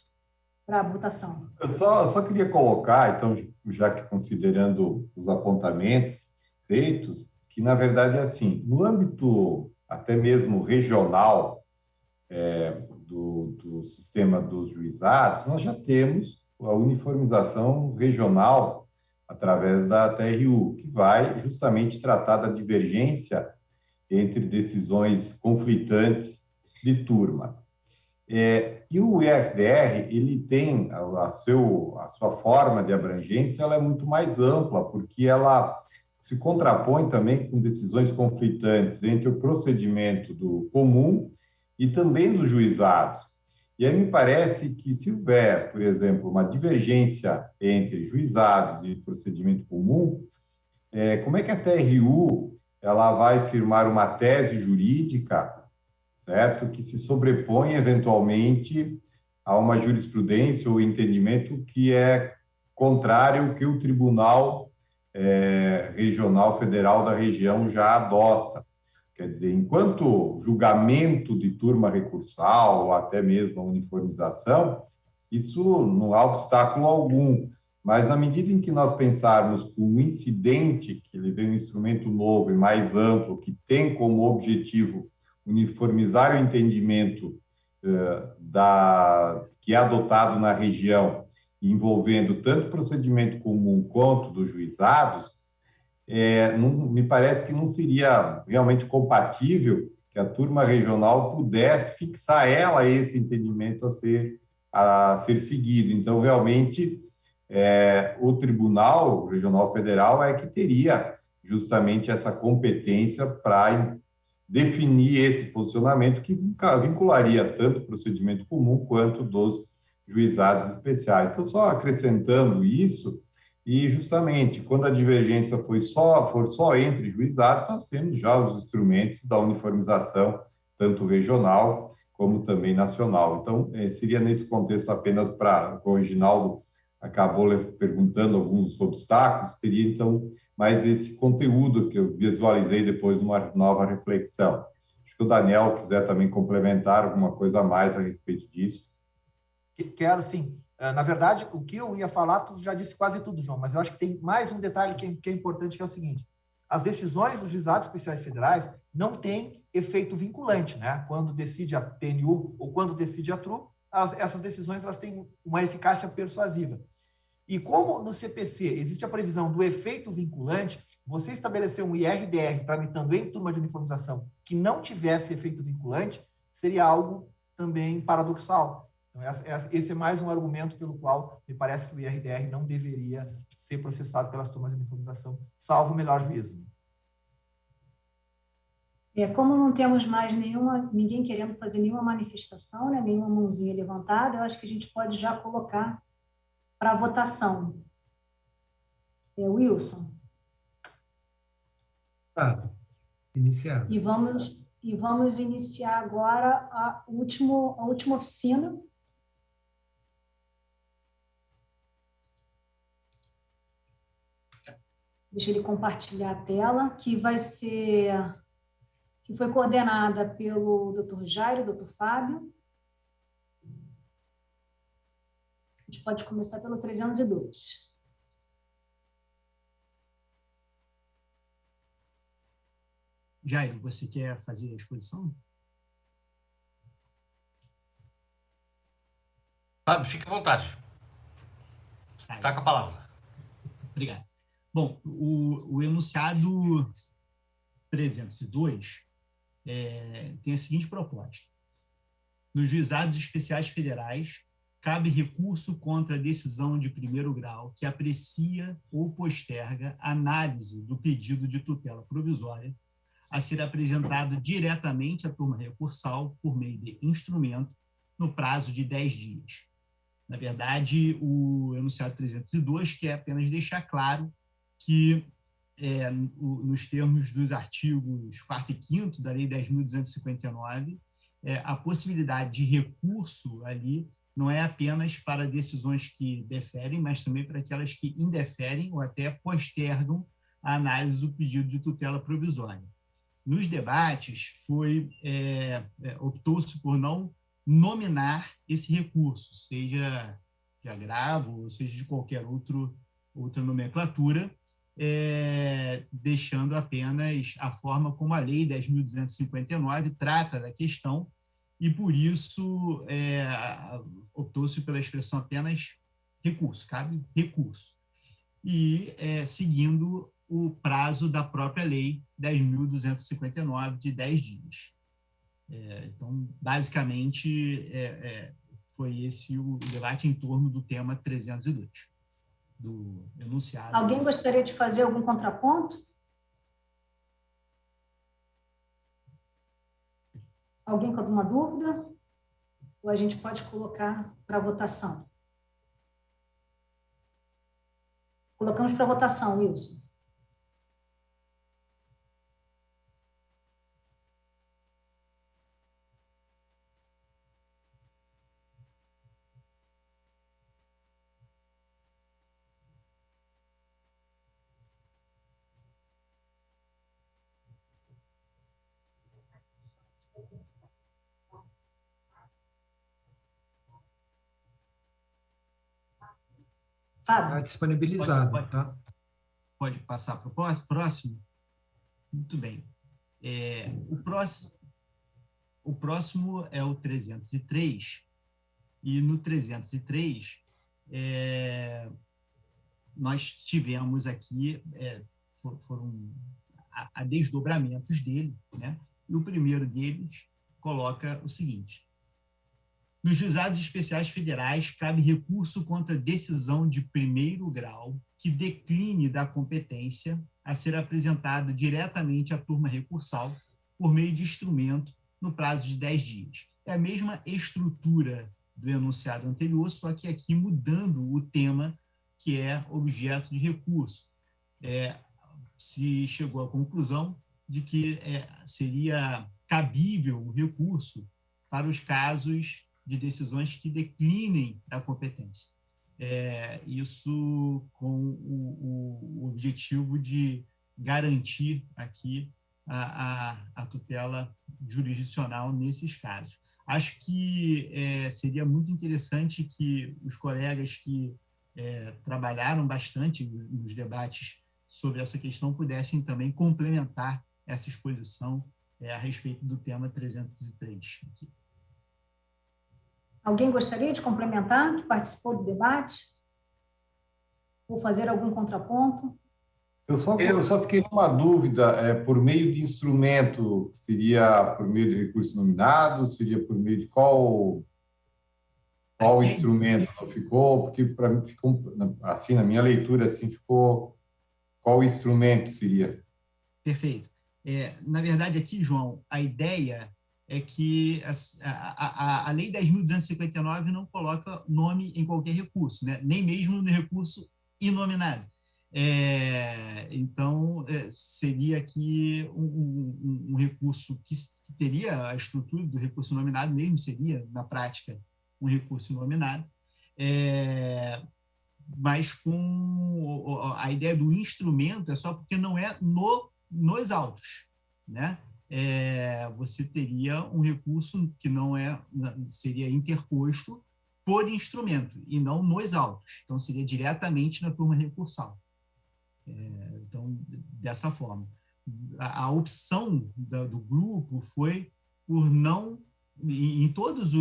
para a votação? Eu só queria colocar, então, já que considerando os apontamentos feitos, que, na verdade, é assim, no âmbito até mesmo regional do sistema dos juizados, nós já temos a uniformização regional através da TRU, que vai justamente tratar da divergência entre decisões conflitantes de turmas. E o IRDR, ele tem a sua forma de abrangência, ela é muito mais ampla, porque ela se contrapõe também com decisões conflitantes entre o procedimento do comum e também dos juizados. E aí me parece que, se houver, por exemplo, uma divergência entre juizados e procedimento comum, como é que a TRU ela vai firmar uma tese jurídica, certo, que se sobrepõe eventualmente a uma jurisprudência ou entendimento que é contrário ao que o Tribunal Regional Federal da região já adota. Quer dizer, enquanto julgamento de turma recursal ou até mesmo a uniformização, isso não há obstáculo algum. Mas, na medida em que nós pensarmos que o incidente, que ele vem um instrumento novo e mais amplo, que tem como objetivo uniformizar o entendimento que é adotado na região, envolvendo tanto procedimento comum quanto dos juizados, me parece que não seria realmente compatível que a turma regional pudesse fixar ela esse entendimento a ser seguido. Então, realmente, o Tribunal Regional Federal é que teria justamente essa competência para definir esse posicionamento que vincularia tanto o procedimento comum quanto dos juizados especiais. Então, só acrescentando isso, e justamente quando a divergência for só entre juizados, nós temos já os instrumentos da uniformização, tanto regional como também nacional. Então, seria nesse contexto apenas para o Reginaldo acabou perguntando alguns obstáculos, teria, então, mais esse conteúdo que eu visualizei depois numa nova reflexão. Acho que o Daniel quiser também complementar alguma coisa a mais a respeito disso. Quero, sim. Na verdade, o que eu ia falar, tu já disse quase tudo, João, mas eu acho que tem mais um detalhe que é importante, que é o seguinte: as decisões dos juizados especiais federais não têm efeito vinculante, né? Quando decide a TNU ou quando decide a TRU, essas decisões elas têm uma eficácia persuasiva. E como no CPC existe a previsão do efeito vinculante, você estabelecer um IRDR tramitando em turma de uniformização que não tivesse efeito vinculante seria algo também paradoxal, Então, esse é mais um argumento pelo qual me parece que o IRDR não deveria ser processado pelas turmas de uniformização, salvo o melhor juízo. Como não temos mais ninguém querendo fazer nenhuma manifestação, né, nenhuma mãozinha levantada, eu acho que a gente pode já colocar para votação. Wilson. Iniciado. E vamos iniciar agora a última oficina. Deixa ele compartilhar a tela, que foi coordenada pelo Dr. Jairo, Dr. Fábio. A gente pode começar pelo 302. Jairo, você quer fazer a exposição? Fábio, fique à vontade. Está com a palavra. Obrigado. Bom, o enunciado 302 tem a seguinte proposta. Nos juizados especiais federais, cabe recurso contra a decisão de primeiro grau que aprecia ou posterga a análise do pedido de tutela provisória a ser apresentado diretamente à turma recursal por meio de instrumento no prazo de 10 dias. Na verdade, o enunciado 302 quer apenas deixar claro que, nos termos dos artigos 4º e 5º da Lei 10.259, a possibilidade de recurso ali não é apenas para decisões que deferem, mas também para aquelas que indeferem ou até postergam a análise do pedido de tutela provisória. Nos debates, optou-se por não nominar esse recurso, seja de agravo, ou seja de qualquer outra nomenclatura, deixando apenas a forma como a Lei 10.259 trata da questão, e por isso optou-se pela expressão apenas recurso, cabe recurso. E seguindo o prazo da própria Lei 10.259 de 10 dias. Então, basicamente, foi esse o debate em torno do tema 302, do enunciado. Alguém gostaria de fazer algum contraponto? Alguém com alguma dúvida? Ou a gente pode colocar para votação? Colocamos para votação, Wilson. Está disponibilizado, tá? Pode passar para o próximo? Muito bem. O próximo é o 303, e no 303 nós tivemos aqui, foram a desdobramentos dele, né? E o primeiro deles coloca o seguinte: nos juizados especiais federais, cabe recurso contra decisão de primeiro grau que decline da competência a ser apresentado diretamente à turma recursal por meio de instrumento no prazo de 10 dias. É a mesma estrutura do enunciado anterior, só que aqui mudando o tema que é objeto de recurso. Se chegou à conclusão de que seria cabível o recurso para os casos de decisões que declinem da competência. Isso com o objetivo de garantir aqui a tutela jurisdicional nesses casos. Acho que seria muito interessante que os colegas que trabalharam bastante nos debates sobre essa questão pudessem também complementar essa exposição a respeito do tema 303 aqui. Alguém gostaria de complementar, que participou do debate? Ou fazer algum contraponto? Eu só fiquei com uma dúvida, por meio de instrumento, seria por meio de recurso nominado, seria por meio de qual Qual instrumento não ficou? Porque para mim ficou assim, na minha leitura assim ficou qual instrumento seria? Perfeito. Na verdade aqui, João, a ideia é que a Lei 10.259 não coloca nome em qualquer recurso, né? Nem mesmo no recurso inominado. Então, seria aqui um recurso que teria a estrutura do recurso nominado mesmo, seria, na prática, um recurso nominado, mas com a ideia do instrumento é só porque não é nos autos, né? Você teria um recurso que não seria interposto por instrumento e não nos autos. Então, seria diretamente na turma recursal. Então, dessa forma. A opção do grupo foi por não, em todas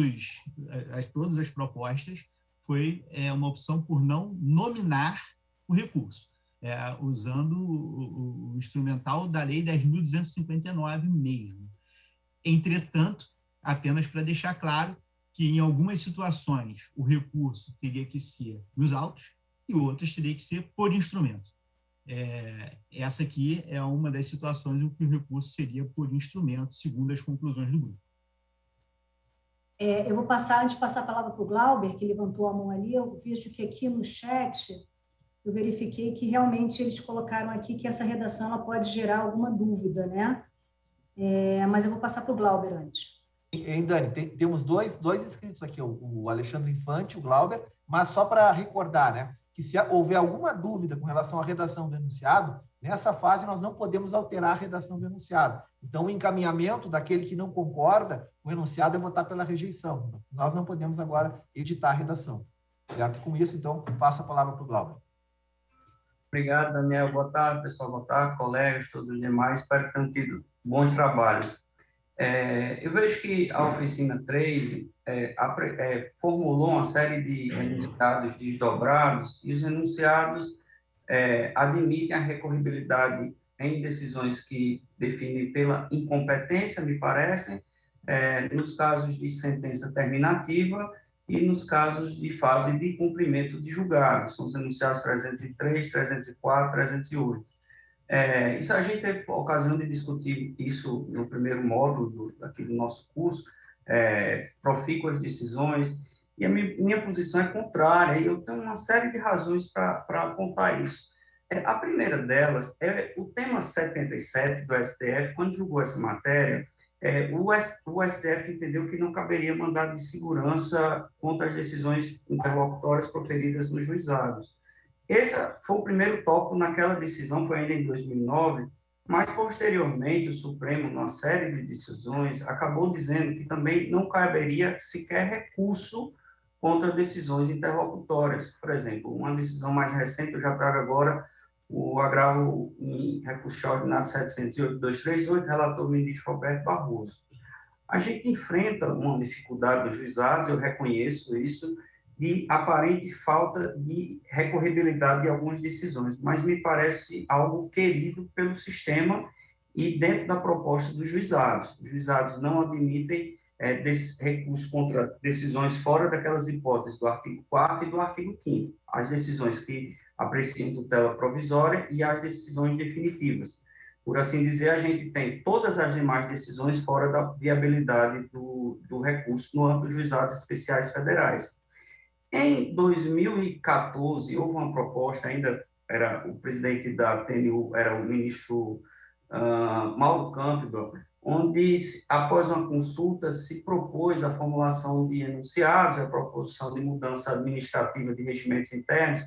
as propostas, foi uma opção por não nominar o recurso. Usando o instrumental da Lei 10.259 mesmo. Entretanto, apenas para deixar claro que, em algumas situações, o recurso teria que ser nos autos e outras teria que ser por instrumento. Essa aqui é uma das situações em que o recurso seria por instrumento, segundo as conclusões do grupo. Eu vou passar, antes de passar a palavra para o Glauber, que levantou a mão ali, eu vejo que aqui no chat eu verifiquei que realmente eles colocaram aqui que essa redação ela pode gerar alguma dúvida, né? Mas eu vou passar para o Glauber antes. Dani, temos dois inscritos aqui, o Alexandre Infante, o Glauber, mas só para recordar, né, que se houver alguma dúvida com relação à redação do enunciado, nessa fase nós não podemos alterar a redação do enunciado. Então, o encaminhamento daquele que não concorda, o enunciado é votar pela rejeição. Nós não podemos agora editar a redação. Certo? Com isso, então, passo a palavra para o Glauber. Obrigado, Daniel. Boa tarde, pessoal. Boa tarde, colegas, todos os demais. Espero que tenham tido bons trabalhos. Eu vejo que a oficina 3 formulou uma série de enunciados desdobrados e os enunciados admitem a recorribilidade em decisões que definem pela incompetência, me parece, nos casos de sentença terminativa e nos casos de fase de cumprimento de julgado. São os enunciados 303, 304, 308. Isso a gente teve a ocasião de discutir isso no primeiro módulo aqui do nosso curso, profícuas decisões, e a minha posição é contrária, e eu tenho uma série de razões para apontar isso. A primeira delas é o tema 77 do STF, quando julgou essa matéria, o STF entendeu que não caberia mandado de segurança contra as decisões interlocutórias proferidas nos juizados. Esse foi o primeiro tópico naquela decisão, foi ainda em 2009, mas, posteriormente, o Supremo, numa série de decisões, acabou dizendo que também não caberia sequer recurso contra decisões interlocutórias. Por exemplo, uma decisão mais recente, eu já trago agora o agravo em recurso ordinário 708.238, relator o ministro Roberto Barroso. A gente enfrenta uma dificuldade dos juizados, eu reconheço isso, de aparente falta de recorribilidade de algumas decisões, mas me parece algo querido pelo sistema e dentro da proposta dos juizados. Os juizados não admitem recursos contra decisões fora daquelas hipóteses do artigo 4º e do artigo 5º, as decisões que apreciam tutela provisória e as decisões definitivas. Por assim dizer, a gente tem todas as demais decisões fora da viabilidade do recurso no âmbito dos juizados especiais federais. Em 2014, houve uma proposta, ainda era o presidente da TNU, era o ministro Mauro Campbell, onde, após uma consulta, se propôs a formulação de enunciados, a proposição de mudança administrativa de regimentos internos,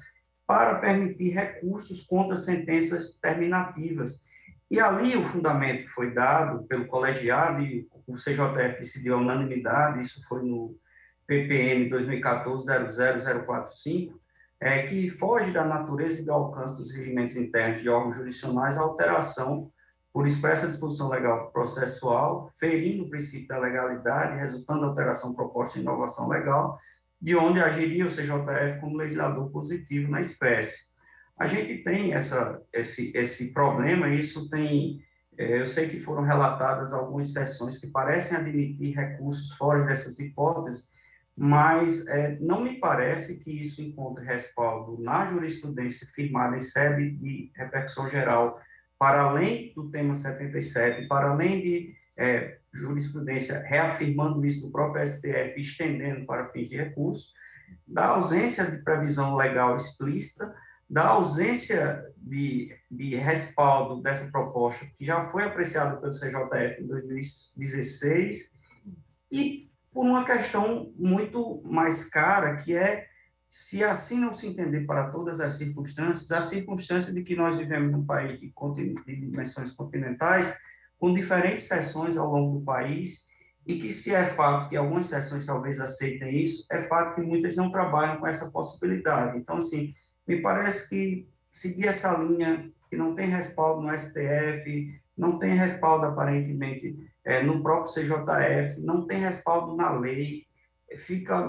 para permitir recursos contra sentenças terminativas. E ali o fundamento foi dado pelo colegiado e o CJF decidiu a unanimidade, isso foi no PPN 2014-00045, que foge da natureza e do alcance dos regimentos internos de órgãos jurisdicionais a alteração por expressa disposição legal processual, ferindo o princípio da legalidade, resultando da alteração proposta de inovação legal, de onde agiria o CJF como legislador positivo na espécie. A gente tem esse problema, e isso tem... eu sei que foram relatadas algumas sessões que parecem admitir recursos fora dessas hipóteses, mas não me parece que isso encontre respaldo na jurisprudência firmada em sede de repercussão geral, para além do tema 77, para além de jurisprudência reafirmando isso do próprio STF, estendendo para fins de recurso, da ausência de previsão legal explícita, da ausência de respaldo dessa proposta, que já foi apreciada pelo CJF em 2016, e por uma questão muito mais cara, que é, se assim não se entender para todas as circunstâncias, a circunstância de que nós vivemos num país de dimensões continentais, com diferentes seções ao longo do país, e que, se é fato que algumas seções talvez aceitem isso, é fato que muitas não trabalham com essa possibilidade. Então, assim, me parece que seguir essa linha que não tem respaldo no STF, não tem respaldo, aparentemente, no próprio CJF, não tem respaldo na lei,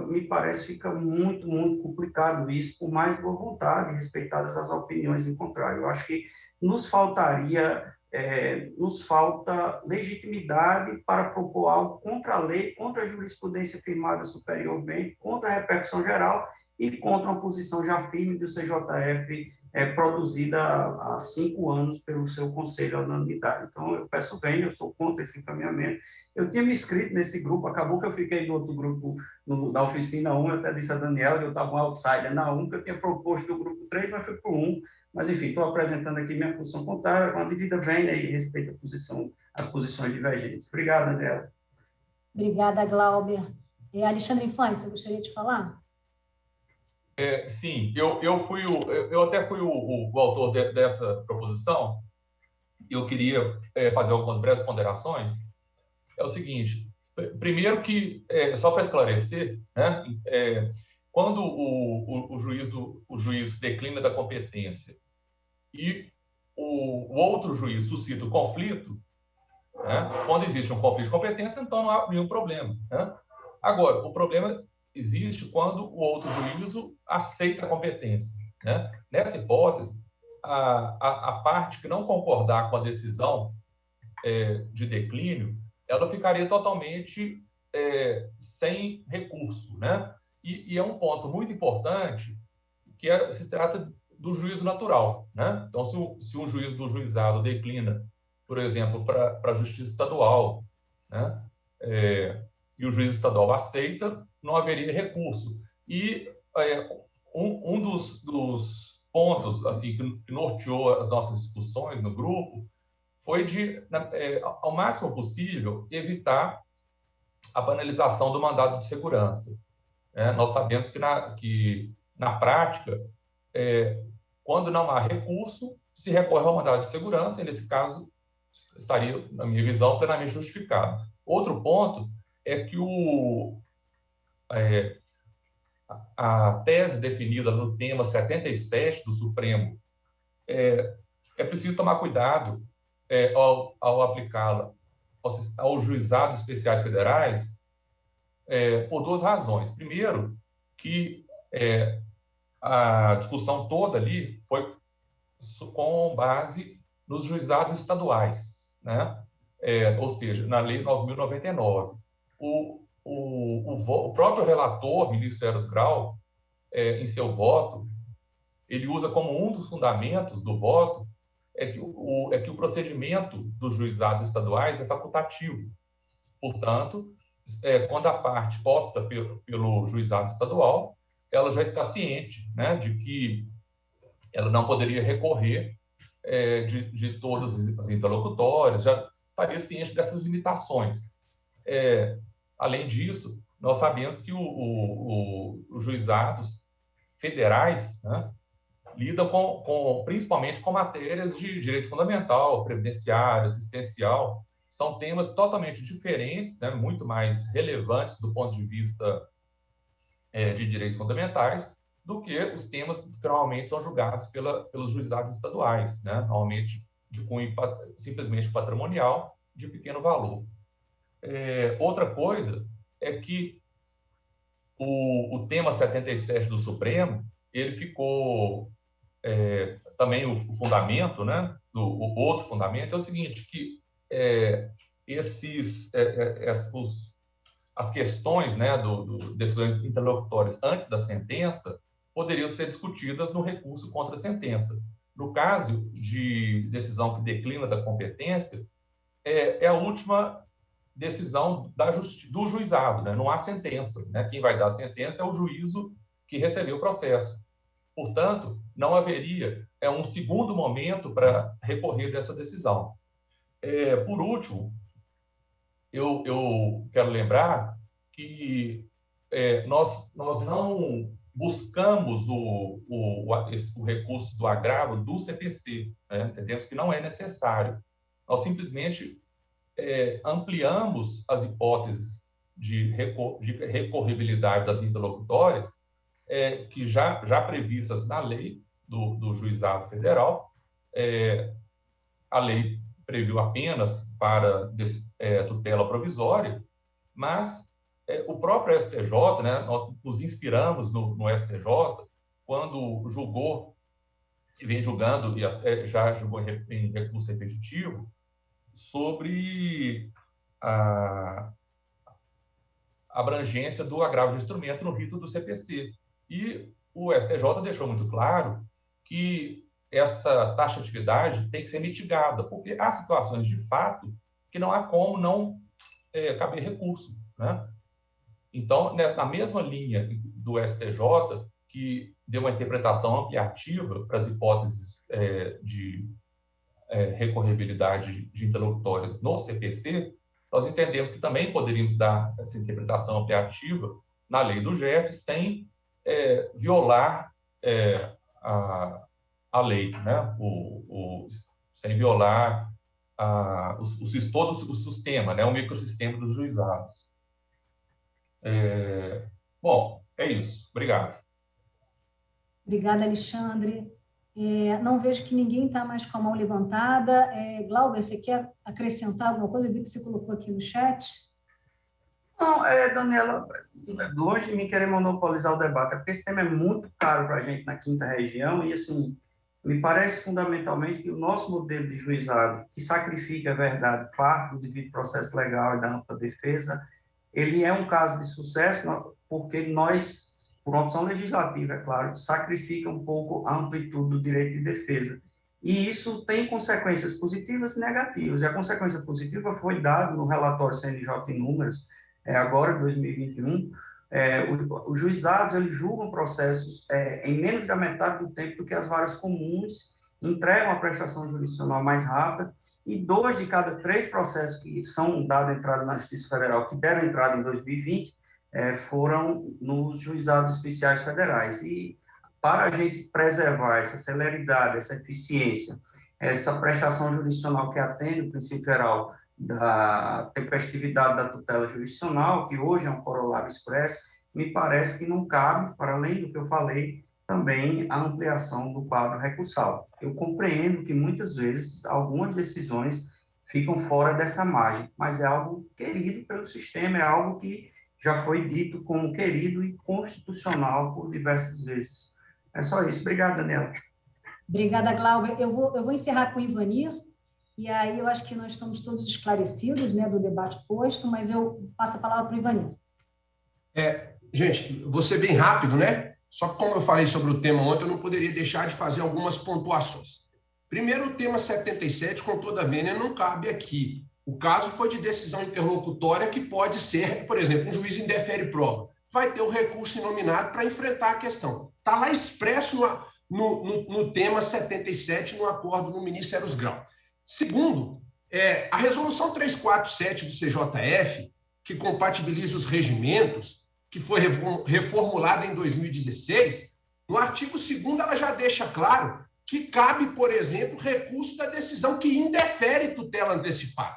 me parece, fica muito, muito complicado isso, por mais boa vontade, respeitadas as opiniões em contrário. Eu acho que nos falta legitimidade para propor algo contra a lei, contra a jurisprudência firmada superiormente, contra a repercussão geral e contra uma posição já firme do CJF, produzida há 5 anos pelo seu Conselho à Unanimidade. Então, eu peço venha, eu sou contra esse encaminhamento. Eu tinha me inscrito nesse grupo, acabou que eu fiquei no outro grupo, da oficina 1, eu até disse a Daniela que eu estava um outsider na 1, que eu tinha proposto o grupo 3, mas fui para o 1. Mas, enfim, estou apresentando aqui minha posição contrária, com a devida venha e respeito as posições divergentes. Obrigado, Daniela. Obrigada, Glauber. Alexandre Infante, você gostaria de falar? Sim, eu até fui o autor dessa proposição. Eu queria fazer algumas breves ponderações. É o seguinte: primeiro que, só para esclarecer, né, quando o juiz declina da competência e o outro juiz suscita o conflito, né, quando existe um conflito de competência, então não há nenhum problema, né? Agora, o problema existe quando o outro juízo aceita a competência, né? Nessa hipótese, a parte que não concordar com a decisão de declínio, ela ficaria totalmente sem recurso, né? E é um ponto muito importante, que se trata do juízo natural, né? Então, se o juiz do juizado declina, por exemplo, para a justiça estadual, né, e o juiz estadual aceita, não haveria recurso. E um dos pontos assim que norteou as nossas discussões no grupo foi de, ao máximo possível, evitar a banalização do mandado de segurança. Nós sabemos que na prática, quando não há recurso, se recorre ao mandado de segurança, e nesse caso estaria, na minha visão, plenamente justificado. Outro ponto é que a tese definida no tema 77 do Supremo, é preciso tomar cuidado ao aplicá-la aos juizados especiais federais, por 2 razões. Primeiro, que a discussão toda ali foi com base nos juizados estaduais, né? Ou seja, na Lei 9.099. O próprio relator, ministro Eros Grau, em seu voto, ele usa como um dos fundamentos do voto que o procedimento dos juizados estaduais é facultativo. Portanto, quando a parte opta pelo juizado estadual, ela já está ciente, né, de que ela não poderia recorrer de todas as interlocutórias, já estaria ciente dessas limitações. Além disso, nós sabemos que os juizados federais, né, lidam principalmente com matérias de direito fundamental, previdenciário, assistencial. São temas totalmente diferentes, né, muito mais relevantes do ponto de vista de direitos fundamentais do que os temas que normalmente são julgados pelos juizados estaduais, né, normalmente de cunho simplesmente patrimonial, de pequeno valor. Outra coisa é que o tema 77 do Supremo, ele ficou também o fundamento, né? O outro fundamento é o seguinte, que as questões, né, decisões interlocutórias antes da sentença poderiam ser discutidas no recurso contra a sentença. No caso de decisão que declina da competência, é a última decisão do juizado, né? Não há sentença, né? Quem vai dar a sentença é o juízo que recebeu o processo. Portanto, não haveria um segundo momento para recorrer dessa decisão. Por último, eu quero lembrar que nós não buscamos o recurso do agravo do CPC, né? Entendemos que não é necessário. Nós simplesmente ampliamos as hipóteses de recorribilidade das interlocutórias que já previstas na lei do Juizado Federal. A lei previu apenas para tutela provisória, mas o próprio STJ, né, nós nos inspiramos no STJ, quando julgou, e vem julgando, e já julgou em recurso repetitivo, sobre a abrangência do agravo de instrumento no rito do CPC. E o STJ deixou muito claro que essa taxatividade tem que ser mitigada, porque há situações de fato que não há como não caber recurso, né? Então, na mesma linha do STJ, que deu uma interpretação ampliativa para as hipóteses de recorribilidade de interlocutórias no CPC, nós entendemos que também poderíamos dar essa interpretação ampliativa na lei do GEF sem violar a lei, né? Sem violar todo o sistema, né? O microsistema dos juizados. Bom, é isso. Obrigado. Obrigada, Alexandre. Não vejo que ninguém está mais com a mão levantada. Glauber, você quer acrescentar alguma coisa? Eu vi que você colocou aqui no chat. Não, Daniela, longe de mim querer monopolizar o debate, porque esse tema é muito caro para a gente na quinta região e, assim, me parece fundamentalmente que o nosso modelo de juizado, que sacrifica, é verdade, parte do devido processo legal e da ampla defesa, ele é um caso de sucesso porque nós, por opção legislativa, é claro, sacrifica um pouco a amplitude do direito de defesa. E isso tem consequências positivas e negativas. E a consequência positiva foi dada no relatório CNJ em números, agora, 2021, os juizados eles julgam processos em menos da metade do tempo do que as varas comuns, entregam a prestação jurisdicional mais rápida, e 2 de cada 3 processos que são dados entrada na Justiça Federal, que deram entrada em 2020, foram nos juizados especiais federais. E para a gente preservar essa celeridade, essa eficiência, essa prestação jurisdicional que atende o princípio geral da tempestividade da tutela jurisdicional, que hoje é um corolário expresso, me parece que não cabe, para além do que eu falei, também a ampliação do quadro recursal. Eu compreendo que muitas vezes algumas decisões ficam fora dessa margem, mas é algo querido pelo sistema, é algo que já foi dito como querido e constitucional por diversas vezes. É só isso. Obrigada, Daniela. Obrigada, Glauber. Eu vou encerrar com o Ivanir, e aí eu acho que nós estamos todos esclarecidos, né, do debate posto, mas eu passo a palavra para o Ivanir. Gente, vou ser bem rápido, né? Só que, como eu falei sobre o tema ontem, eu não poderia deixar de fazer algumas pontuações. Primeiro, o tema 77, com toda a vênia, não cabe aqui. O caso foi de decisão interlocutória que pode ser, por exemplo, um juiz indefere prova. Vai ter o recurso inominado para enfrentar a questão. Está lá expresso no tema 77, no acordo no Ministério Grau. Segundo, a resolução 347 do CJF, que compatibiliza os regimentos, que foi reformulada em 2016, no artigo 2º ela já deixa claro que cabe, por exemplo, recurso da decisão que indefere tutela antecipada,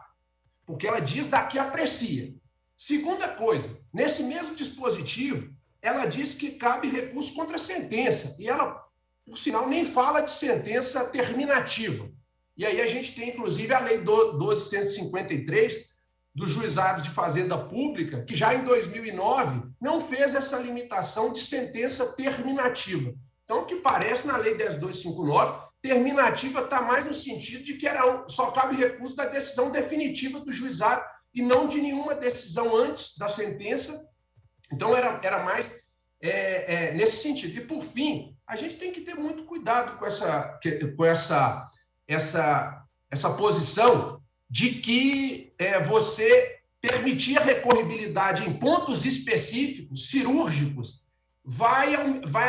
porque ela diz daqui aprecia. Segunda coisa, nesse mesmo dispositivo, ela diz que cabe recurso contra a sentença, e ela, por sinal, nem fala de sentença terminativa. E aí a gente tem, inclusive, a Lei 12.153, dos juizados de fazenda pública, que já em 2009 não fez essa limitação de sentença terminativa. Então, o que parece na Lei 10.259, terminativa está mais no sentido de que só cabe recurso da decisão definitiva do juizado e não de nenhuma decisão antes da sentença. Então, era mais nesse sentido. E, por fim, a gente tem que ter muito cuidado com essa posição de que você permitir a recorribilidade em pontos específicos, cirúrgicos, vai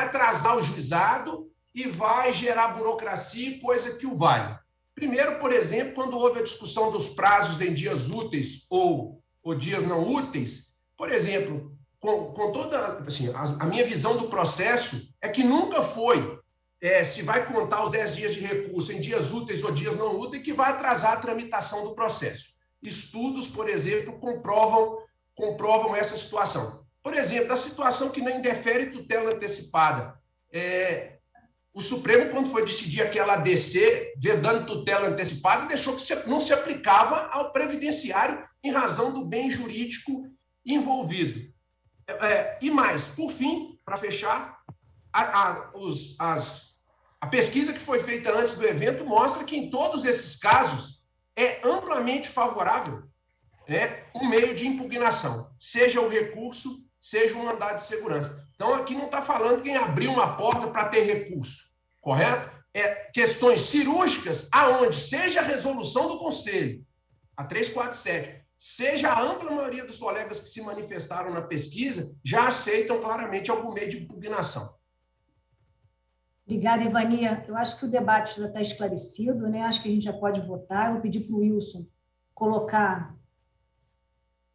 atrasar o juizado e vai gerar burocracia, coisa que o vale. Primeiro, por exemplo, quando houve a discussão dos prazos em dias úteis ou dias não úteis, por exemplo, com toda assim, a minha visão do processo é que nunca foi se vai contar os 10 dias de recurso em dias úteis ou dias não úteis que vai atrasar a tramitação do processo. Estudos, por exemplo, comprovam essa situação. Por exemplo, da situação que não indefere tutela antecipada. O Supremo, quando foi decidir aquela ADC, vedando tutela antecipada, deixou que não se aplicava ao previdenciário em razão do bem jurídico envolvido. E mais, por fim, para fechar, a pesquisa que foi feita antes do evento mostra que, em todos esses casos, é amplamente favorável um meio de impugnação, seja o recurso, seja um mandado de segurança. Então, aqui não está falando quem abriu uma porta para ter recurso, correto? Questões cirúrgicas, aonde seja a resolução do Conselho, a 347, seja a ampla maioria dos colegas que se manifestaram na pesquisa, já aceitam claramente algum meio de impugnação. Obrigada, Ivania. Eu acho que o debate já está esclarecido, né? Acho que a gente já pode votar. Eu vou pedir para o Wilson colocar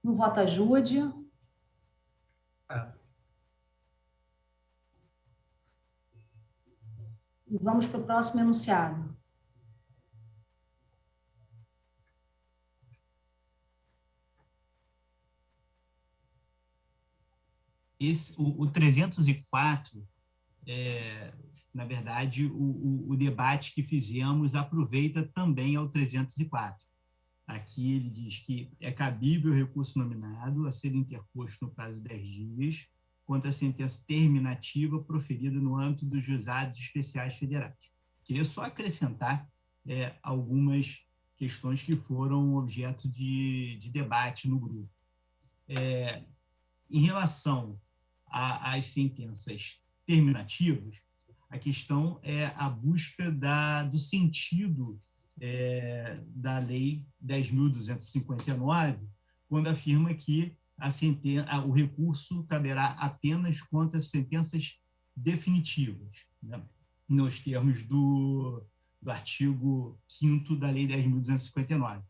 no voto ajude. E vamos para o próximo enunciado. O 304, na verdade, o debate que fizemos aproveita também ao 304. Aqui ele diz que é cabível o recurso nominado a ser interposto no prazo de 10 dias contra a sentença terminativa proferida no âmbito dos juizados especiais federais. Queria só acrescentar algumas questões que foram objeto de debate no grupo. Em relação às sentenças terminativas, a questão é a busca do sentido da Lei 10.259, quando afirma que o recurso caberá apenas contra sentenças definitivas, né, nos termos do artigo 5º da Lei 10.259.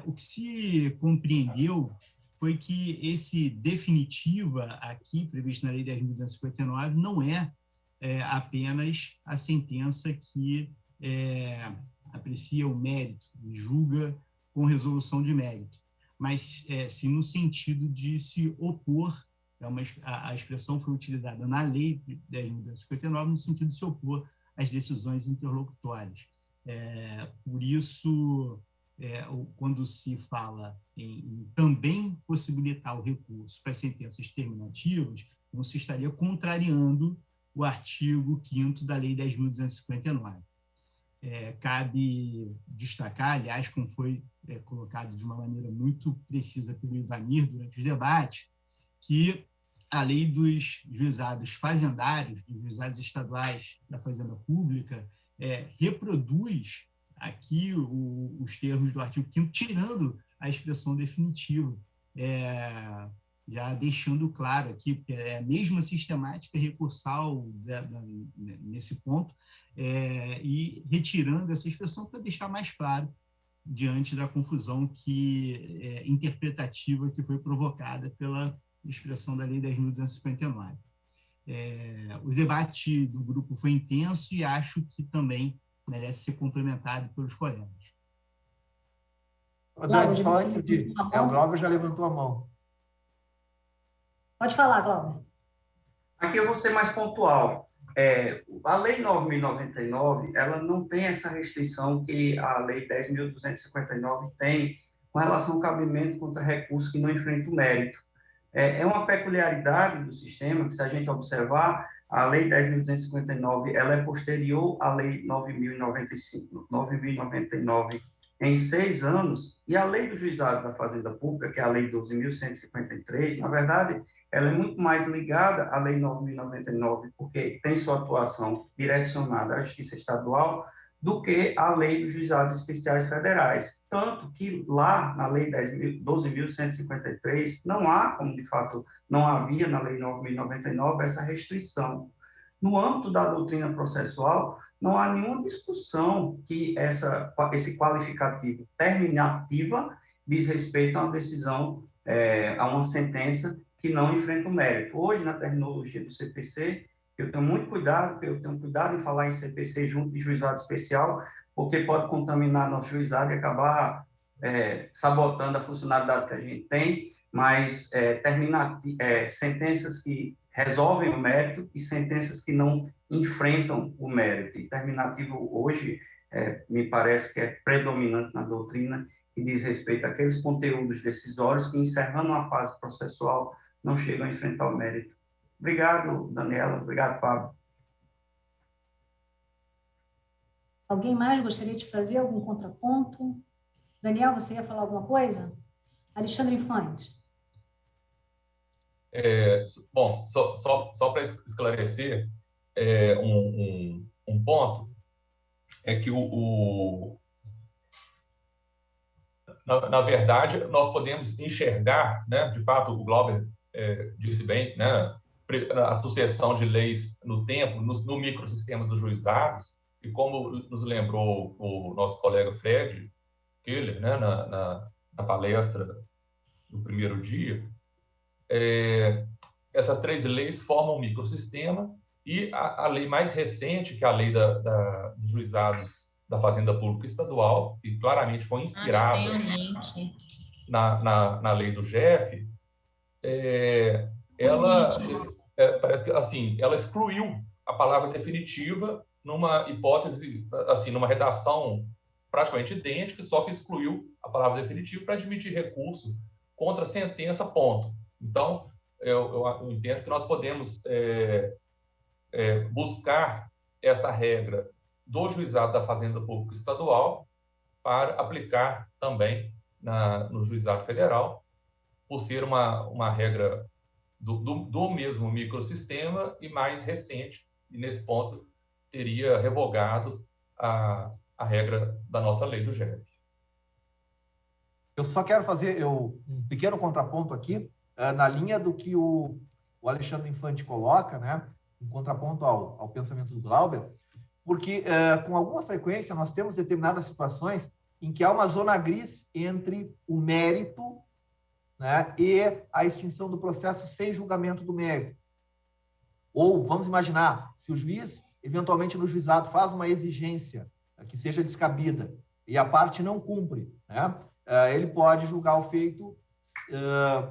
O que se compreendeu foi que esse definitiva aqui, previsto na Lei 10.259, não é apenas a sentença que aprecia o mérito, julga com resolução de mérito, mas sim no sentido de se opor, a expressão foi utilizada na Lei 10.259 no sentido de se opor às decisões interlocutórias. Por isso, quando se fala em também possibilitar o recurso para sentenças terminativas, não se estaria contrariando o artigo 5º da Lei 10.259. Cabe destacar, aliás, como foi colocado de uma maneira muito precisa pelo Ivanir durante os debates, que a lei dos juizados fazendários, dos juizados estaduais da Fazenda Pública, reproduz aqui os termos do artigo 5º, tirando a expressão definitiva, já deixando claro aqui, porque é a mesma sistemática recursal nesse ponto, e retirando essa expressão para deixar mais claro diante da confusão interpretativa que foi provocada pela expressão da Lei 10.259. O debate do grupo foi intenso e acho que também merece ser complementado pelos colegas. Dani, só antes de... o Glauber já levantou a mão. Pode falar, Glauber. Aqui eu vou ser mais pontual. A Lei 9.099, ela não tem essa restrição que a Lei 10.259 tem com relação ao cabimento contra recurso que não enfrenta o mérito. É uma peculiaridade do sistema que, se a gente observar, a Lei 10.259 ela é posterior à Lei 9.099 em 6 anos, e a lei dos juizados da Fazenda Pública, que é a lei 12.153, na verdade, ela é muito mais ligada à lei 9.099, porque tem sua atuação direcionada à Justiça Estadual, do que a lei dos juizados especiais federais. Tanto que lá, na lei 12.153, não há, como de fato não havia na lei 9.099, essa restrição. No âmbito da doutrina processual, não há nenhuma discussão que esse qualificativo terminativa diz respeito a uma decisão, a uma sentença que não enfrenta o mérito. Hoje, na terminologia do CPC, eu tenho muito cuidado, em falar em CPC junto de juizado especial, porque pode contaminar nosso juizado e acabar sabotando a funcionalidade que a gente tem, mas sentenças que resolvem o mérito e sentenças que não enfrentam o mérito. E terminativo hoje, me parece que é predominante na doutrina e diz respeito àqueles conteúdos decisórios que, encerrando a fase processual, não chegam a enfrentar o mérito. Obrigado, Daniela. Obrigado, Fábio. Alguém mais gostaria de fazer algum contraponto? Daniel, você ia falar alguma coisa? Alexandre Infante. Bom, só para esclarecer um ponto, é que na verdade, nós podemos enxergar, né, de fato, o Glauber disse bem, né, a sucessão de leis no tempo, no microsistema dos juizados, e como nos lembrou o nosso colega Fred Keller, né, na palestra do primeiro dia, essas 3 leis formam um microsistema, e a lei mais recente, que é a lei dos juizados da Fazenda Pública Estadual, que claramente foi inspirada na lei do GEF, ela parece que assim, ela excluiu a palavra definitiva numa hipótese, assim, numa redação praticamente idêntica, só que excluiu a palavra definitiva para admitir recurso contra a sentença, ponto. Então, eu entendo que nós podemos buscar essa regra do juizado da Fazenda Pública Estadual para aplicar também no juizado federal, por ser uma regra do mesmo microsistema e mais recente, e nesse ponto teria revogado a regra da nossa lei do GEF. Eu só quero fazer um pequeno contraponto aqui, na linha do que o Alexandre Infante coloca, né, em contraponto ao pensamento do Glauber, porque com alguma frequência nós temos determinadas situações em que há uma zona gris entre o mérito, né, e a extinção do processo sem julgamento do mérito. Ou, vamos imaginar, se o juiz, eventualmente no juizado, faz uma exigência que seja descabida e a parte não cumpre, né, ele pode julgar o feito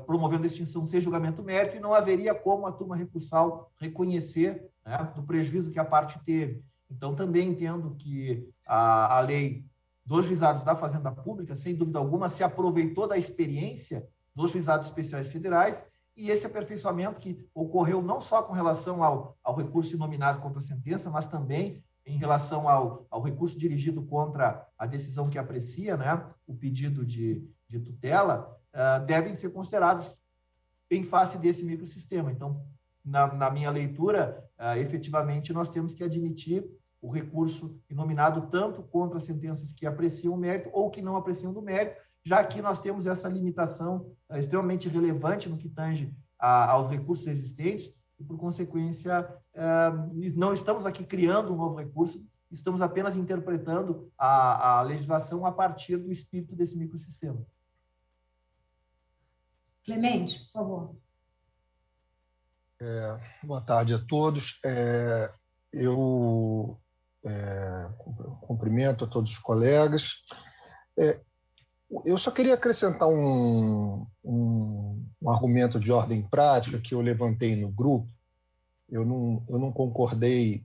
promovendo a extinção sem julgamento do mérito, e não haveria como a turma recursal reconhecer, né, do prejuízo que a parte teve. Então, também entendo que a lei dos juizados da Fazenda Pública, sem dúvida alguma, se aproveitou da experiência dos juizados especiais federais, e esse aperfeiçoamento que ocorreu não só com relação ao recurso inominado contra a sentença, mas também em relação ao recurso dirigido contra a decisão que aprecia, né, o pedido de tutela, devem ser considerados em face desse microsistema. Então, na minha leitura, efetivamente, nós temos que admitir o recurso inominado tanto contra sentenças que apreciam o mérito ou que não apreciam do mérito, já que nós temos essa limitação extremamente relevante no que tange aos recursos existentes, e, por consequência, não estamos aqui criando um novo recurso, estamos apenas interpretando a legislação a partir do espírito desse microsistema. Clemente, por favor. Boa tarde a todos. Eu cumprimento a todos os colegas. Eu só queria acrescentar um argumento de ordem prática que eu levantei no grupo. Eu não concordei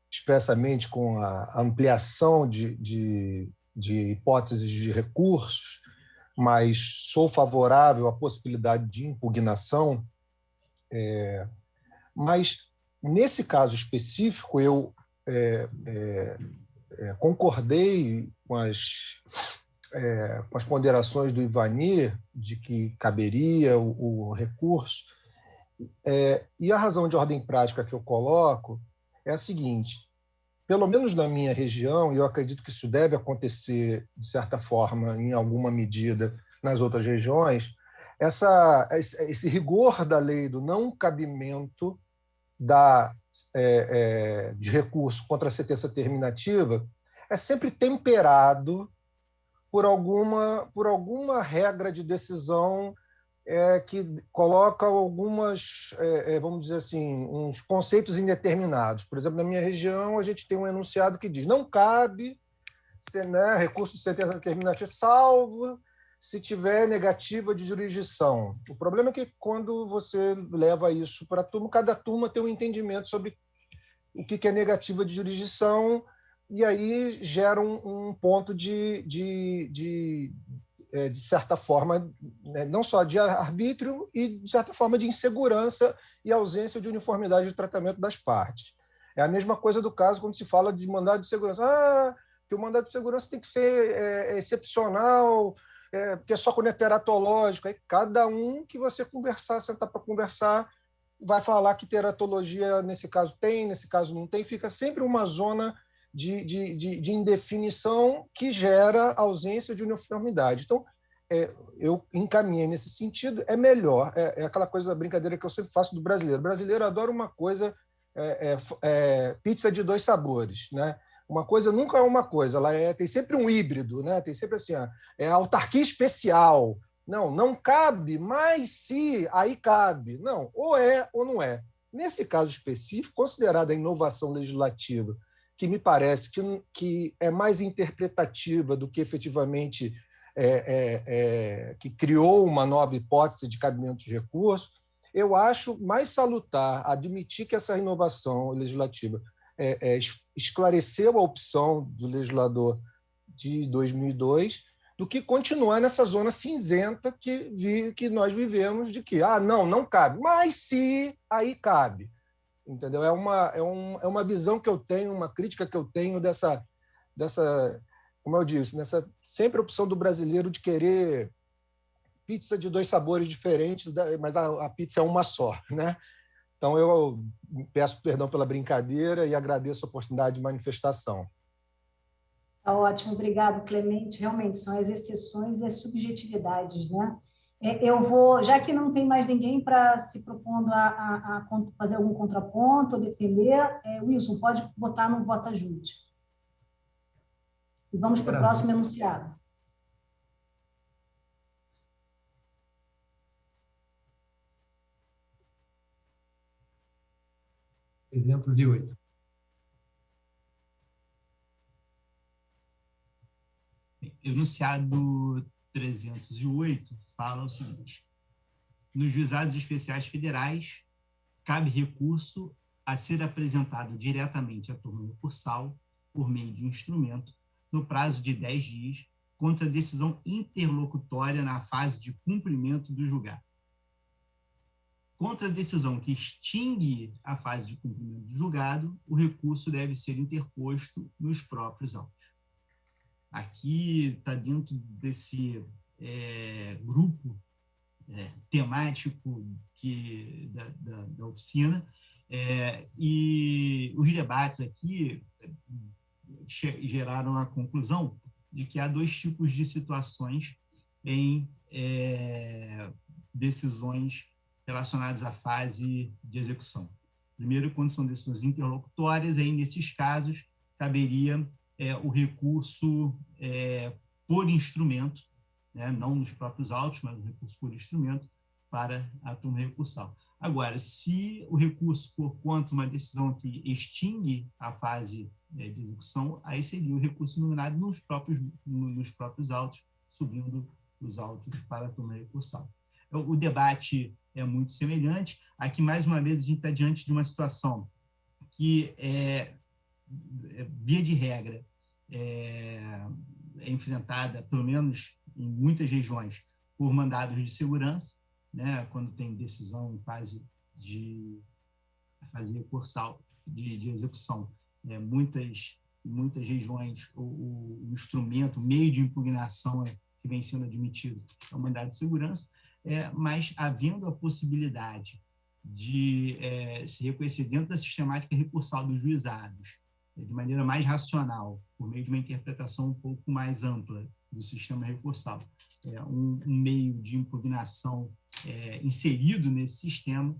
expressamente com a ampliação de hipóteses de recursos, mas sou favorável à possibilidade de impugnação. Mas, nesse caso específico, eu concordei com as ponderações do Ivanir de que caberia o recurso, e a razão de ordem prática que eu coloco é a seguinte: pelo menos na minha região, e eu acredito que isso deve acontecer, de certa forma, em alguma medida, nas outras regiões, esse rigor da lei do não cabimento de recurso contra a sentença terminativa é sempre temperado por alguma regra de decisão que coloca algumas, vamos dizer assim, uns conceitos indeterminados. Por exemplo, na minha região, a gente tem um enunciado que diz: não cabe recurso de sentença terminativa, salvo se tiver negativa de jurisdição. O problema é que, quando você leva isso para a turma, cada turma tem um entendimento sobre o que é negativa de jurisdição, e aí gera um ponto de certa forma, não só de arbítrio, e, de certa forma, de insegurança e ausência de uniformidade de tratamento das partes. É a mesma coisa do caso quando se fala de mandado de segurança. Que o mandado de segurança tem que ser excepcional, porque é só quando é teratológico. Aí cada um que você sentar para conversar, vai falar que teratologia, nesse caso tem, nesse caso não tem. Fica sempre uma zona de indefinição que gera ausência de uniformidade. Então, eu encaminhei nesse sentido. É melhor, é aquela coisa da brincadeira que eu sempre faço do brasileiro. O brasileiro adora uma coisa, pizza de 2 sabores, né? Uma coisa nunca é uma coisa, ela tem sempre um híbrido, né? Tem sempre assim, autarquia especial. Não cabe, mas se, aí cabe. Não, ou é ou não é. Nesse caso específico, considerada a inovação legislativa, que me parece que é mais interpretativa do que efetivamente que criou uma nova hipótese de cabimento de recurso, eu acho mais salutar admitir que essa inovação legislativa esclareceu a opção do legislador de 2002 do que continuar nessa zona cinzenta que nós vivemos, de que não cabe, mas se, aí cabe. Entendeu? É uma visão que eu tenho, uma crítica que eu tenho dessa como eu disse, nessa sempre opção do brasileiro de querer pizza de 2 sabores diferentes, mas a pizza é uma só, né? Então, eu peço perdão pela brincadeira e agradeço a oportunidade de manifestação. Tá ótimo, obrigado, Clemente. Realmente, são as exceções e as subjetividades, né? Eu vou, já que não tem mais ninguém para se propondo a fazer algum contraponto ou defender, Wilson, pode botar no voto ajude. E vamos para o próximo enunciado. Exemplo de 8. Enunciado 308 fala o seguinte: nos juizados especiais federais, cabe recurso a ser apresentado diretamente à turma recursal, por meio de um instrumento, no prazo de 10 dias, contra decisão interlocutória na fase de cumprimento do julgado. Contra a decisão que extingue a fase de cumprimento do julgado, o recurso deve ser interposto nos próprios autos. Aqui está dentro desse grupo temático da oficina, e os debates aqui geraram a conclusão de que há 2 tipos de situações em decisões relacionadas à fase de execução. Primeiro, quando são decisões interlocutórias, aí, nesses casos, caberia o recurso por instrumento, né, não nos próprios autos, mas o recurso por instrumento para a turma recursal. Agora, se o recurso for contra uma decisão que extingue a fase de execução, aí seria o recurso nominado nos próprios autos, subindo os autos para a turma recursal. O debate é muito semelhante. Aqui, mais uma vez, a gente está diante de uma situação que, via de regra, é enfrentada, pelo menos em muitas regiões, por mandados de segurança, né, quando tem decisão em fase recursal de execução. Muitas em muitas regiões, o instrumento, o meio de impugnação que vem sendo admitido é o mandado de segurança, mas havendo a possibilidade de se reconhecer dentro da sistemática recursal dos juizados, de maneira mais racional, por meio de uma interpretação um pouco mais ampla do sistema recursal, um meio de impugnação inserido nesse sistema,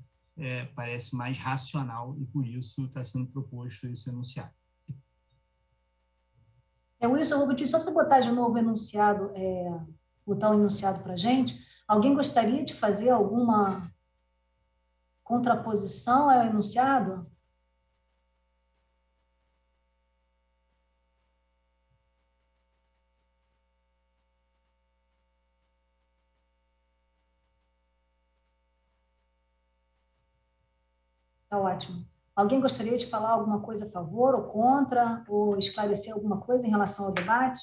parece mais racional e, por isso, está sendo proposto esse enunciado. Wilson, eu vou pedir só para você botar de novo o enunciado, botar o enunciado para a gente. Alguém gostaria de fazer alguma contraposição ao enunciado? Está ótimo. Alguém gostaria de falar alguma coisa a favor ou contra, ou esclarecer alguma coisa em relação ao debate?